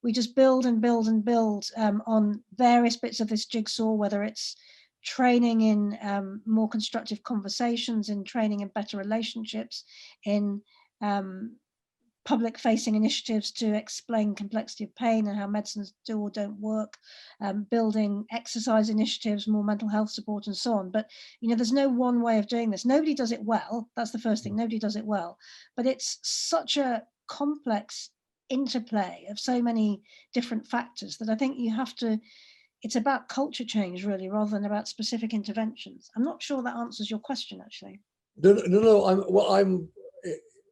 we just build and build and build on various bits of this jigsaw, whether it's training in more constructive conversations, in training in better relationships, in public-facing initiatives to explain complexity of pain and how medicines do or don't work, building exercise initiatives, more mental health support, and so on. But there's no one way of doing this. Nobody does it well. That's the first thing. Nobody does it well. But it's such a complex interplay of so many different factors that I think you have to. It's about culture change, really, rather than about specific interventions. I'm not sure that answers your question, actually. No.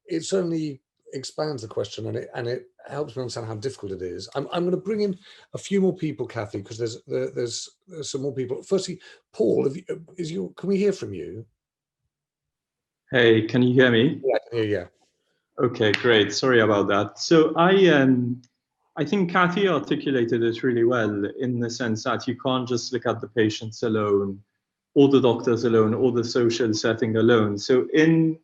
It certainly expands the question, and it helps me understand how difficult it is. I'm going to bring in a few more people, Kathy, because there's some more people. Firstly, Paul, can we hear from you? Hey, can you hear me? Yeah, I can hear you. Okay, great. Sorry about that. So I think Kathy articulated it really well, in the sense that you can't just look at the patients alone, or the doctors alone, or the social setting alone. So in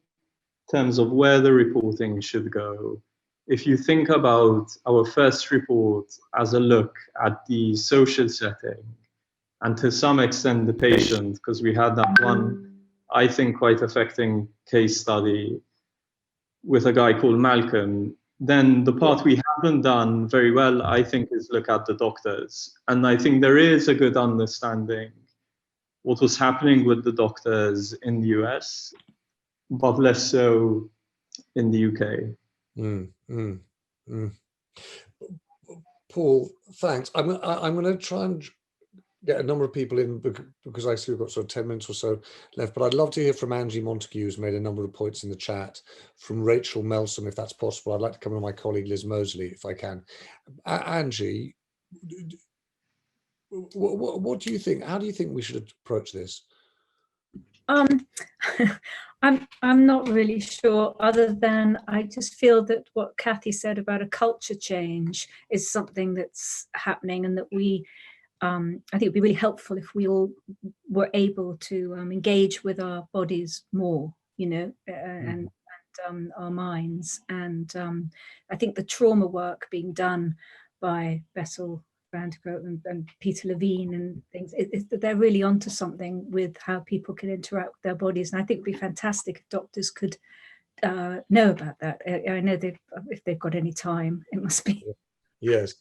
terms of where the reporting should go, if you think about our first report as a look at the social setting, and to some extent the patient, because we had that one, I think, quite affecting case study with a guy called Malcolm. Then the part we haven't done very well, I think, is look at the doctors. And I think there is a good understanding what was happening with the doctors in the US, but less so in the UK. Paul, thanks. I'm going to try and get a number of people in because I see we've got sort of 10 minutes or so left, but I'd love to hear from Angie Montague, who's made a number of points in the chat, from Rachel Melsom, if that's possible. I'd like to come to my colleague Liz Mosley, if I can. Angie, what do you think? How do you think we should approach this? I'm not really sure, other than I just feel that what Kathy said about a culture change is something that's happening, and that we, I think it'd be really helpful if we all were able to engage with our bodies more, you know, and our minds. And I think the trauma work being done by Bessel and Peter Levine and things, they're really onto something with how people can interact with their bodies. And I think it'd be fantastic if doctors could know about that. I know if they've got any time, it must be. Yes.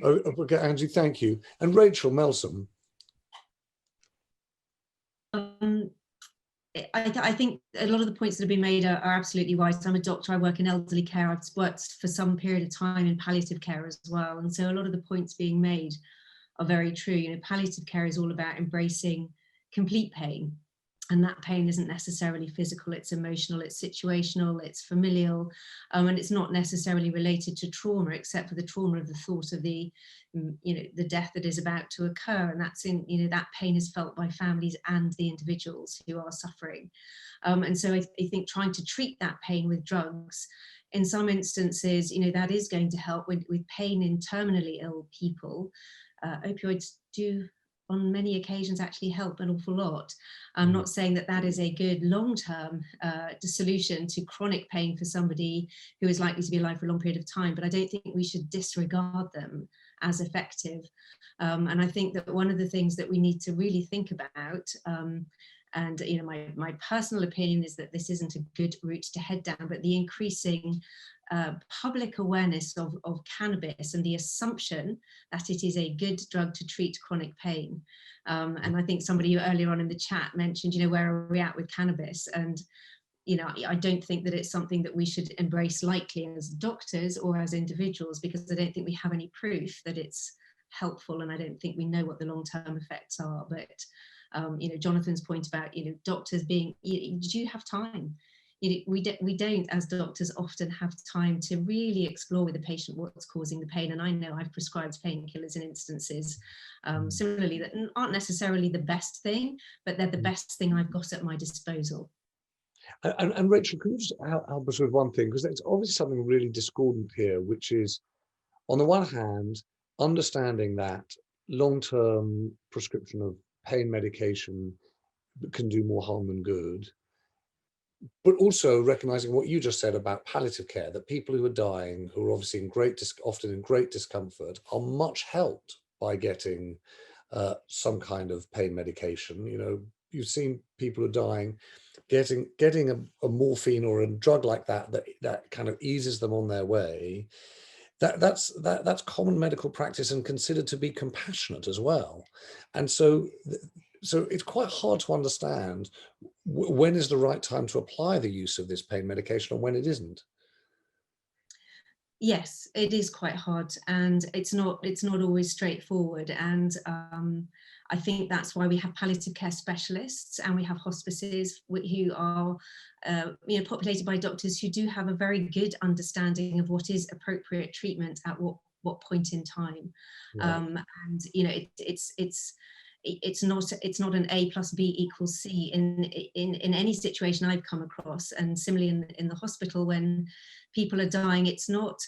Okay, Angie, thank you. And Rachel Melsom. I think a lot of the points that have been made are absolutely right. I'm a doctor, I work in elderly care. I've worked for some period of time in palliative care as well. And so a lot of the points being made are very true. You know, palliative care is all about embracing complete pain. And that pain isn't necessarily physical, it's emotional, it's situational, it's familial, and it's not necessarily related to trauma, except for the trauma of the thought of the, you know, the death that is about to occur. And that's in, you know, that pain is felt by families and the individuals who are suffering. And so I think trying to treat that pain with drugs, in some instances, you know, that is going to help with pain in terminally ill people. Opioids do on many occasions actually help an awful lot. I'm not saying that that is a good long-term solution to chronic pain for somebody who is likely to be alive for a long period of time, but I don't think we should disregard them as effective. And I think that one of the things that we need to really think about, and you know, my personal opinion is that this isn't a good route to head down, but the increasing public awareness of cannabis and the assumption that it is a good drug to treat chronic pain. And I think somebody earlier on in the chat mentioned, you know, where are we at with cannabis? And, you know, I don't think that it's something that we should embrace lightly as doctors or as individuals, because I don't think we have any proof that it's helpful, and I don't think we know what the long-term effects are. But, you know, Jonathan's point about, you know, doctors being, do you have time? We don't, as doctors, often have time to really explore with the patient what's causing the pain. And I know I've prescribed painkillers in instances, similarly, that aren't necessarily the best thing, but they're the best thing I've got at my disposal. And Rachel, can you just help us with one thing? Because there's obviously something really discordant here, which is, on the one hand, understanding that long-term prescription of pain medication can do more harm than good, but also recognizing what you just said about palliative care, that people who are dying, who are obviously often in great discomfort, are much helped by getting some kind of pain medication. You know, you've seen people who are dying, getting a morphine or a drug like that kind of eases them on their way. That's common medical practice and considered to be compassionate as well. And so it's quite hard to understand when is the right time to apply the use of this pain medication and when it isn't. Yes, it is quite hard, and it's not always straightforward. And I think that's why we have palliative care specialists, and we have hospices who are you know, populated by doctors who do have a very good understanding of what is appropriate treatment at what point in time. Right. And you know, it's not an A plus B equals C in any situation I've come across. And similarly in the hospital, when people are dying, it's not,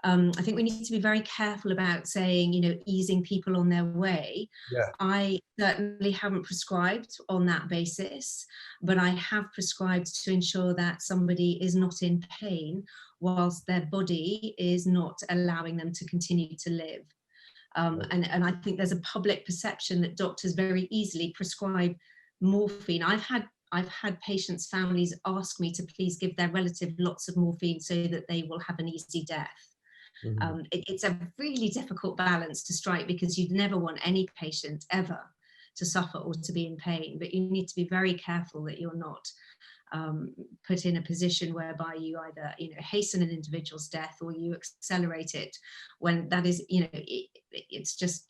I think we need to be very careful about saying, you know, easing people on their way. Yeah. I certainly haven't prescribed on that basis, but I have prescribed to ensure that somebody is not in pain whilst their body is not allowing them to continue to live. And I think there's a public perception that doctors very easily prescribe morphine. I've had patients' families ask me to please give their relative lots of morphine so that they will have an easy death. It's a really difficult balance to strike, because you'd never want any patient ever to suffer or to be in pain, but you need to be very careful that you're not put in a position whereby you either hasten an individual's death or you accelerate it, when that is it's just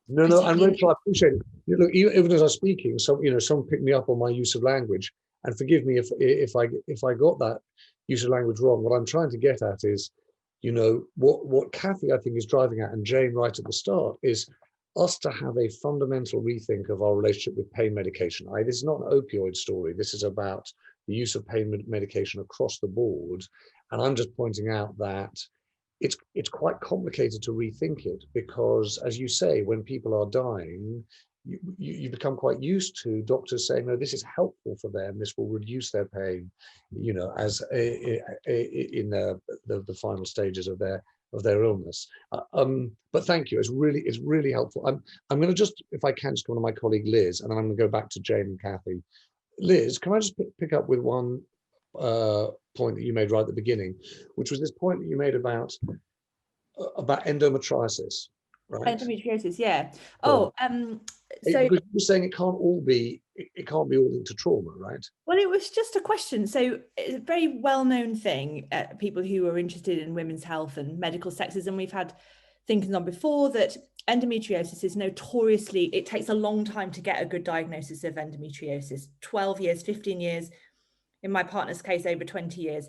no, and Rachel, I appreciate it. Look, even as I'm speaking, someone picked me up on my use of language, and forgive me if I got that use of language wrong. What I'm trying to get at is, what Kathy I think is driving at, and Jane right at the start, is us to have a fundamental rethink of our relationship with pain medication. This is not an opioid story. This is about the use of pain medication across the board. And I'm just pointing out that it's quite complicated to rethink it, because, as you say, when people are dying, you become quite used to doctors saying, no, this is helpful for them, this will reduce their pain, as in the final stages of their illness. But thank you, it's really helpful. I'm going to just, if I can, just go to my colleague Liz, and then I'm going to go back to Jane and Kathy. Liz, can I just pick up with one point that you made right at the beginning, which was this point that you made about endometriosis, right? Endometriosis, yeah. So So because you're saying it can't all be linked to trauma, right? Well, it was just a question. So it's a very well-known thing, people who are interested in women's health and medical sexism. We've had ThinkIn on before, that endometriosis is notoriously, it takes a long time to get a good diagnosis of endometriosis, 12 years, 15 years, in my partner's case, over 20 years.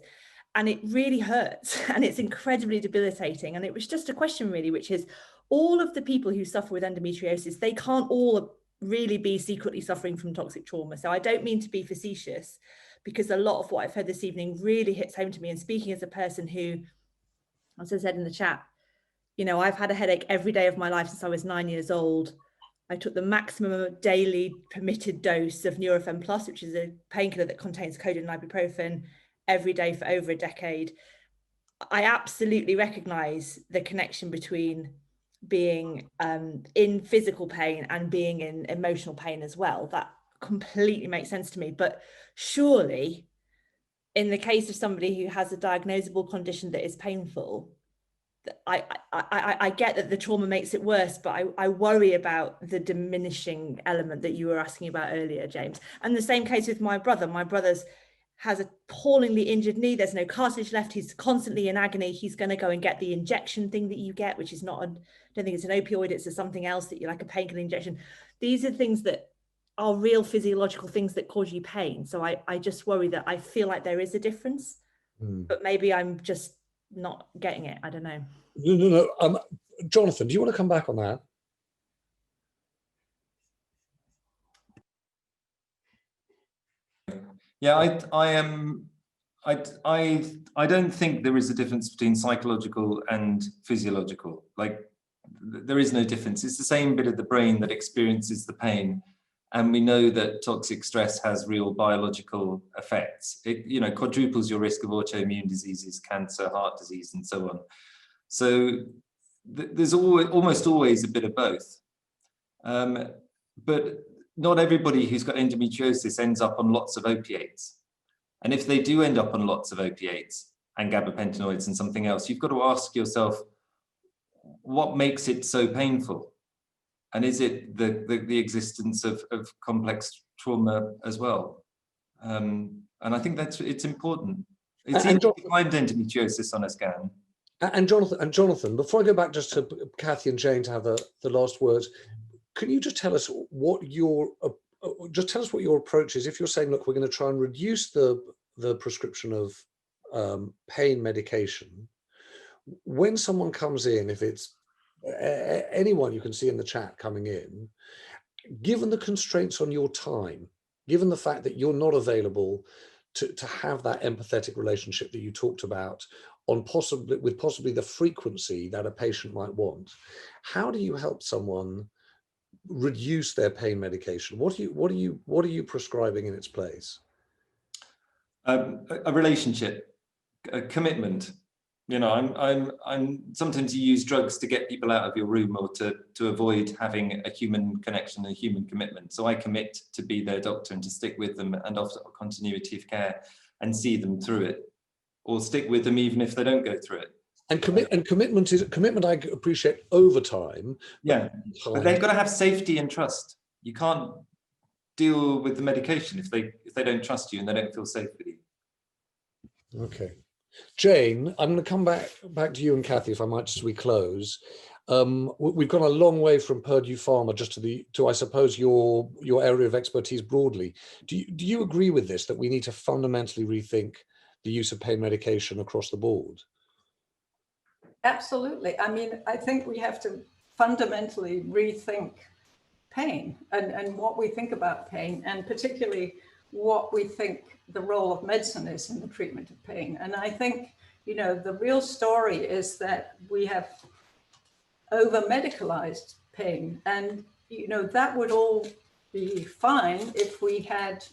And it really hurts, and it's incredibly debilitating. And it was just a question really, which is, all of the people who suffer with endometriosis, they can't all really be secretly suffering from toxic trauma. So I don't mean to be facetious, because a lot of what I've heard this evening really hits home to me. And speaking as a person who, as I said in the chat, I've had a headache every day of my life since I was 9 years old. I took the maximum daily permitted dose of Nurofen Plus, which is a painkiller that contains codeine and ibuprofen, every day for over a decade. I absolutely recognize the connection between being in physical pain and being in emotional pain as well. That completely makes sense to me. But surely, in the case of somebody who has a diagnosable condition that is painful, I get that the trauma makes it worse, but I worry about the diminishing element that you were asking about earlier, James. And the same case with my brother. My brother's has an appallingly injured knee. There's no cartilage left. He's constantly in agony. He's going to go and get the injection thing that you get, which is not, I don't think it's an opioid. It's something else that you like, a painkiller injection. These are things that are real physiological things that cause you pain. So I just worry that I feel like there is a difference, but maybe I'm just not getting it. I don't know. No. Jonathan, do you want to come back on that? Yeah, I don't think there is a difference between psychological and physiological. Like, there is no difference. It's the same bit of the brain that experiences the pain. And we know that toxic stress has real biological effects. It, quadruples your risk of autoimmune diseases, cancer, heart disease, and so on. So there's almost always a bit of both. But not everybody who's got endometriosis ends up on lots of opiates. And if they do end up on lots of opiates and gabapentinoids and something else, you've got to ask yourself, what makes it so painful? And is it the existence of complex trauma as well? And I think it's important. It's easy to find endometriosis on a scan. And Jonathan, before I go back just to Kathy and Jane to have the last words, can you just tell us what your approach is? If you're saying, look, we're going to try and reduce the prescription of pain medication, when someone comes in, if it's anyone you can see in the chat coming in, given the constraints on your time, given the fact that you're not available to have that empathetic relationship that you talked about on possibly the frequency that a patient might want, how do you help someone reduce their pain medication? What are you prescribing in its place? A relationship, a commitment. You know, I'm sometimes you use drugs to get people out of your room or to avoid having a human connection, a human commitment. So I commit to be their doctor and to stick with them and offer continuity of care and see them through it, or stick with them even if they don't go through it. And commitment I appreciate over time. Yeah, but they've got to have safety and trust. You can't deal with the medication if they don't trust you and they don't feel safe with you. Okay. Jane, I'm going to come back to you and Kathy, if I might, just as we close. We've gone a long way from Purdue Pharma just to I suppose your area of expertise broadly. Do you agree with this, that we need to fundamentally rethink the use of pain medication across the board? Absolutely. I mean, I think we have to fundamentally rethink pain and what we think about pain, and particularly what we think the role of medicine is in the treatment of pain. And I think, you know, the real story is that we have over-medicalized pain. And, you know, that would all be fine if we had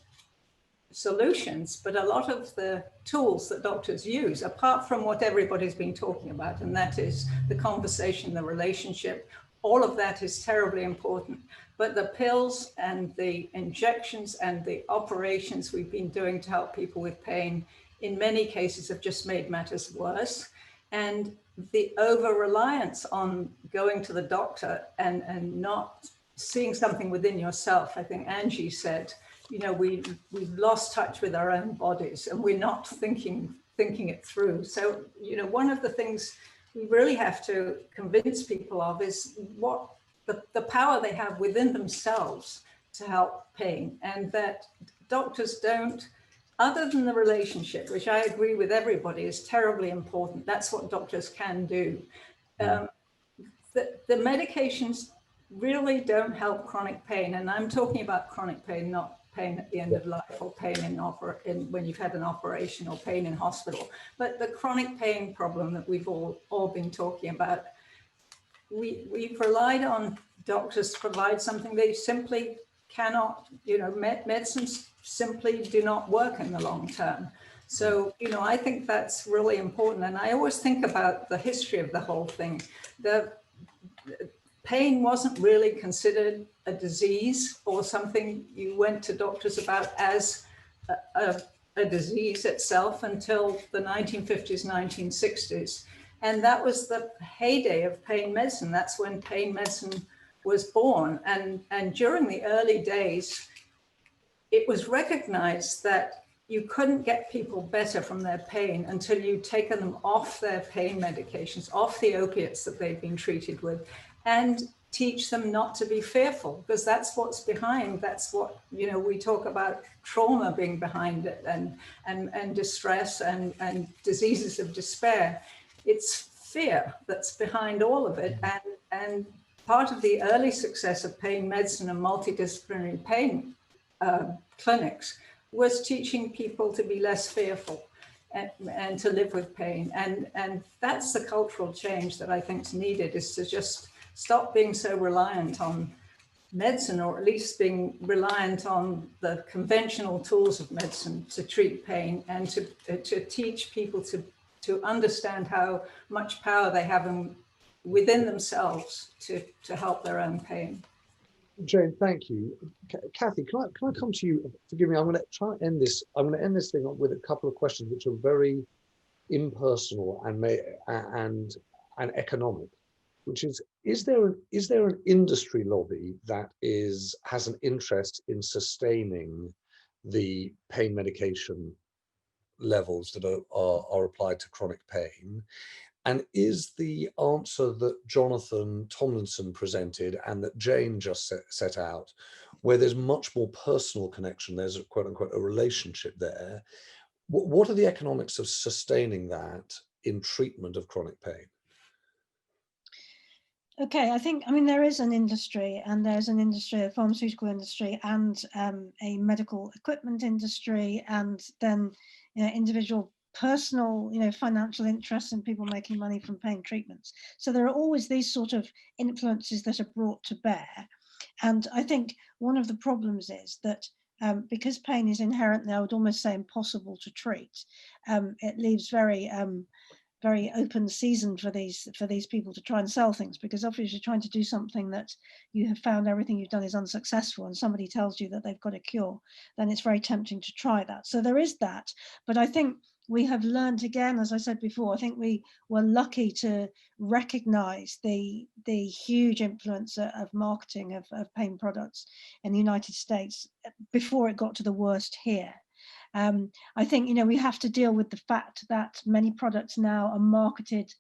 solutions, but a lot of the tools that doctors use, apart from what everybody's been talking about, and that is the conversation, the relationship, all of that is terribly important. But the pills and the injections and the operations we've been doing to help people with pain, in many cases have just made matters worse. And the over-reliance on going to the doctor and not seeing something within yourself, I think Angie said, you know, we've lost touch with our own bodies and we're not thinking it through. So, you know, one of the things we really have to convince people of is what the power they have within themselves to help pain, and that doctors don't, other than the relationship, which I agree with everybody is terribly important. That's what doctors can do. The medications really don't help chronic pain. And I'm talking about chronic pain, not pain at the end of life or pain when you've had an operation or pain in hospital. But the chronic pain problem that we've all been talking about, we've relied on doctors to provide something they simply cannot, you know, medicines simply do not work in the long term. So, you know, I think that's really important. And I always think about the history of the whole thing. The pain wasn't really considered a disease or something you went to doctors about as a disease itself until the 1950s, 1960s. And that was the heyday of pain medicine. That's when pain medicine was born. And during the early days, it was recognized that you couldn't get people better from their pain until you'd taken them off their pain medications, off the opiates that they've been treated with, and teach them not to be fearful, because that's what's behind. That's what, you know, we talk about trauma being behind it, and distress and diseases of despair. It's fear that's behind all of it. And part of the early success of pain medicine and multidisciplinary pain clinics was teaching people to be less fearful and to live with pain. And that's the cultural change that I think is needed, is to just stop being so reliant on medicine, or at least being reliant on the conventional tools of medicine to treat pain, and to teach people to understand how much power they have within themselves to help their own pain. Jane, thank you. Kathy, can I come to you? Forgive me, I'm going to try and end this. I'm going to end this thing with a couple of questions which are very impersonal and economic, which is there an industry lobby that has an interest in sustaining the pain medication levels that are applied to chronic pain? And is the answer that Jonathan Tomlinson presented and that Jane just set out, where there's much more personal connection, there's a quote unquote a relationship there, what are the economics of sustaining that in treatment of chronic pain? Okay, I mean, there is an industry, and there's an industry, a pharmaceutical industry, and a medical equipment industry, and then, you know, individual personal, you know, financial interests in people making money from pain treatments. So there are always these sort of influences that are brought to bear. And I think one of the problems is that because pain is inherently, I would almost say, impossible to treat, it leaves very very open season for these people to try and sell things, because obviously trying to do something that you have found everything you've done is unsuccessful and somebody tells you that they've got a cure, then it's very tempting to try that. So there is that. But I think we have learned, again, as I said before, I think we were lucky to recognize the huge influence of marketing of pain products in the United States before it got to the worst here. I think, we have to deal with the fact that many products now are marketed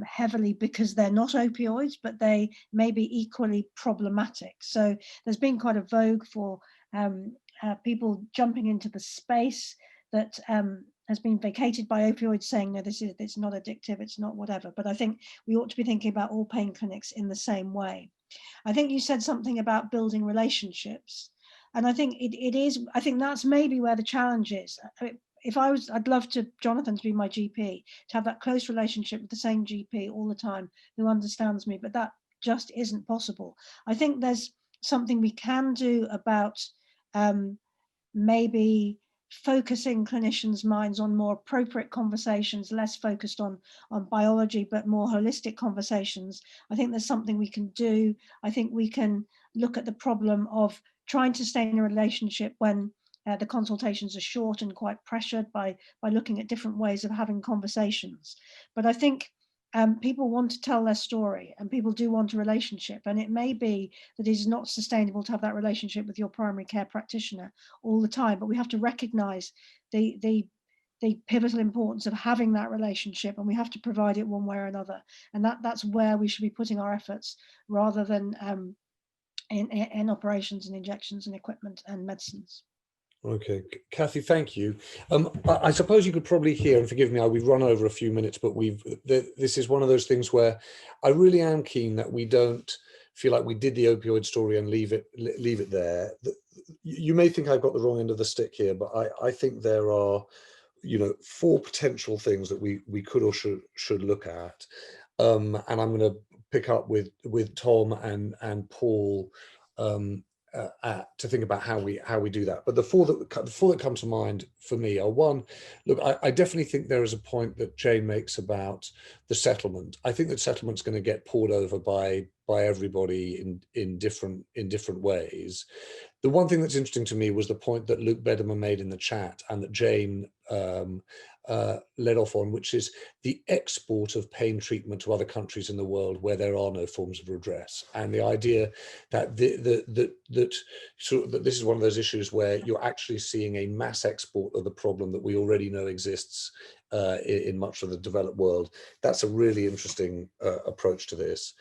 heavily because they're not opioids, but they may be equally problematic. So there's been quite a vogue for people jumping into the space that has been vacated by opioids, saying, no, it's not addictive, it's not whatever. But I think we ought to be thinking about all pain clinics in the same way. I think you said something about building relationships. And I think I think that's maybe where the challenge is. I'd love Jonathan to be my GP, to have that close relationship with the same GP all the time who understands me, but that just isn't possible. I think there's something we can do about maybe focusing clinicians' minds on more appropriate conversations, less focused on biology, but more holistic conversations. I think there's something we can do. I think we can look at the problem of trying to stay in a relationship when the consultations are short and quite pressured by looking at different ways of having conversations. But I think people want to tell their story, and people do want a relationship, and it may be that it is not sustainable to have that relationship with your primary care practitioner all the time, but we have to recognize the pivotal importance of having that relationship, and we have to provide it one way or another, and that's where we should be putting our efforts, rather than in operations and injections and equipment and medicines. Okay, Kathy, thank you. I suppose you could probably hear, and forgive me, we've run over a few minutes, but this is one of those things where I really am keen that we don't feel like we did the opioid story and leave it there. You may think I've got the wrong end of the stick here, but I think there are, 4 potential things that we could or should look at. And I'm going to pick up with Tom and Paul to think about how we do that. But the four that come to mind for me are: one, look, I definitely think there is a point that Jane makes about the settlement. I think that settlement's going to get poured over by everybody in different ways. The one thing that's interesting to me was the point that Luke Bedimer made in the chat, and that Jane led off on, which is the export of pain treatment to other countries in the world where there are no forms of redress, and the idea that that this is one of those issues where you're actually seeing a mass export of the problem that we already know exists in much of the developed world. That's a really interesting approach to this.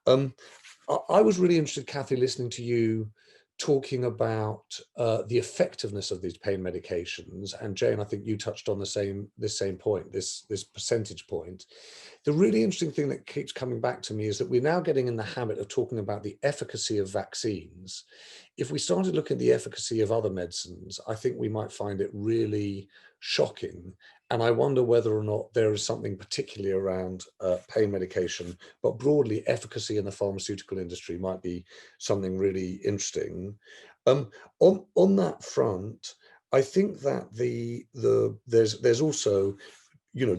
I was really interested, Kathy, listening to you talking about the effectiveness of these pain medications, and Jane, I think you touched on this same point, this percentage point. The really interesting thing that keeps coming back to me is that we're now getting in the habit of talking about the efficacy of vaccines. If we started looking at the efficacy of other medicines, I think we might find it really shocking. And I wonder whether or not there is something particularly around pain medication, but broadly efficacy in the pharmaceutical industry might be something really interesting. On that front, I think that there's also,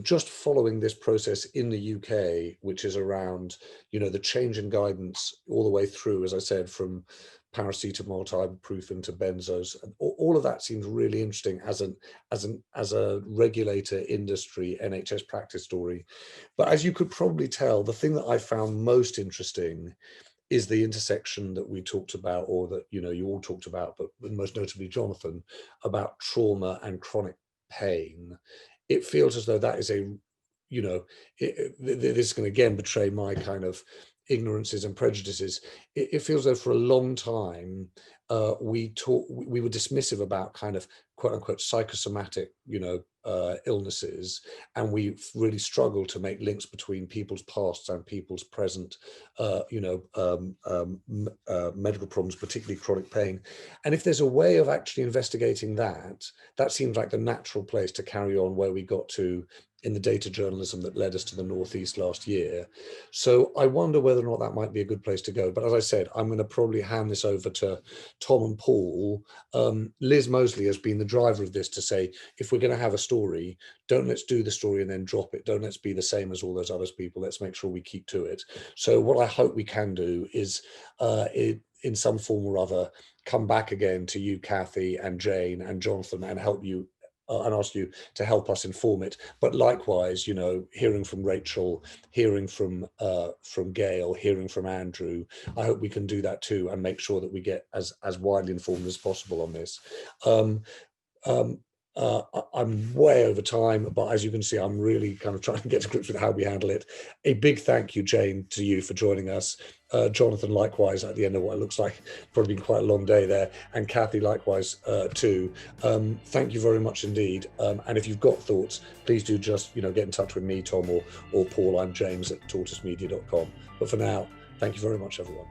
just following this process in the UK, which is around, the change in guidance all the way through, as I said, from paracetamol to ibuprofen to benzos, and all of that seems really interesting as a regulator, industry, NHS practice story. But as you could probably tell, the thing that I found most interesting is the intersection that we talked about, or that you all talked about, but most notably Jonathan, about trauma and chronic pain. It feels as though that is this is going to again betray my kind of ignorances and prejudices. It feels though for a long time we were dismissive about kind of quote unquote psychosomatic illnesses, and we really struggled to make links between people's pasts and people's present medical problems, particularly chronic pain. And if there's a way of actually investigating that seems like the natural place to carry on where we got to in the data journalism that led us to the Northeast last year. So I wonder whether or not that might be a good place to go. But as I said, I'm going to probably hand this over to Tom and Paul. Liz Mosley has been the driver of this to say, if we're going to have a story, don't let's do the story and then drop it. Don't let's be the same as all those other people. Let's make sure we keep to it. So what I hope we can do is in some form or other, come back again to you, Kathy and Jane and Jonathan, and help you and ask you to help us inform it. But likewise, you know, hearing from Rachel, hearing from Gail, hearing from Andrew, I hope we can do that too and make sure that we get as widely informed as possible on this. I'm way over time, but as you can see, I'm really kind of trying to get to grips with how we handle it. A big thank you, Jane, to you for joining us. Jonathan, likewise, at the end of what looks like probably been quite a long day there, and Kathy, likewise, too. Thank you very much indeed. And if you've got thoughts, please do just, you know, get in touch with me, Tom, or Paul. I'm James at tortoisemedia.com. But for now, thank you very much, everyone.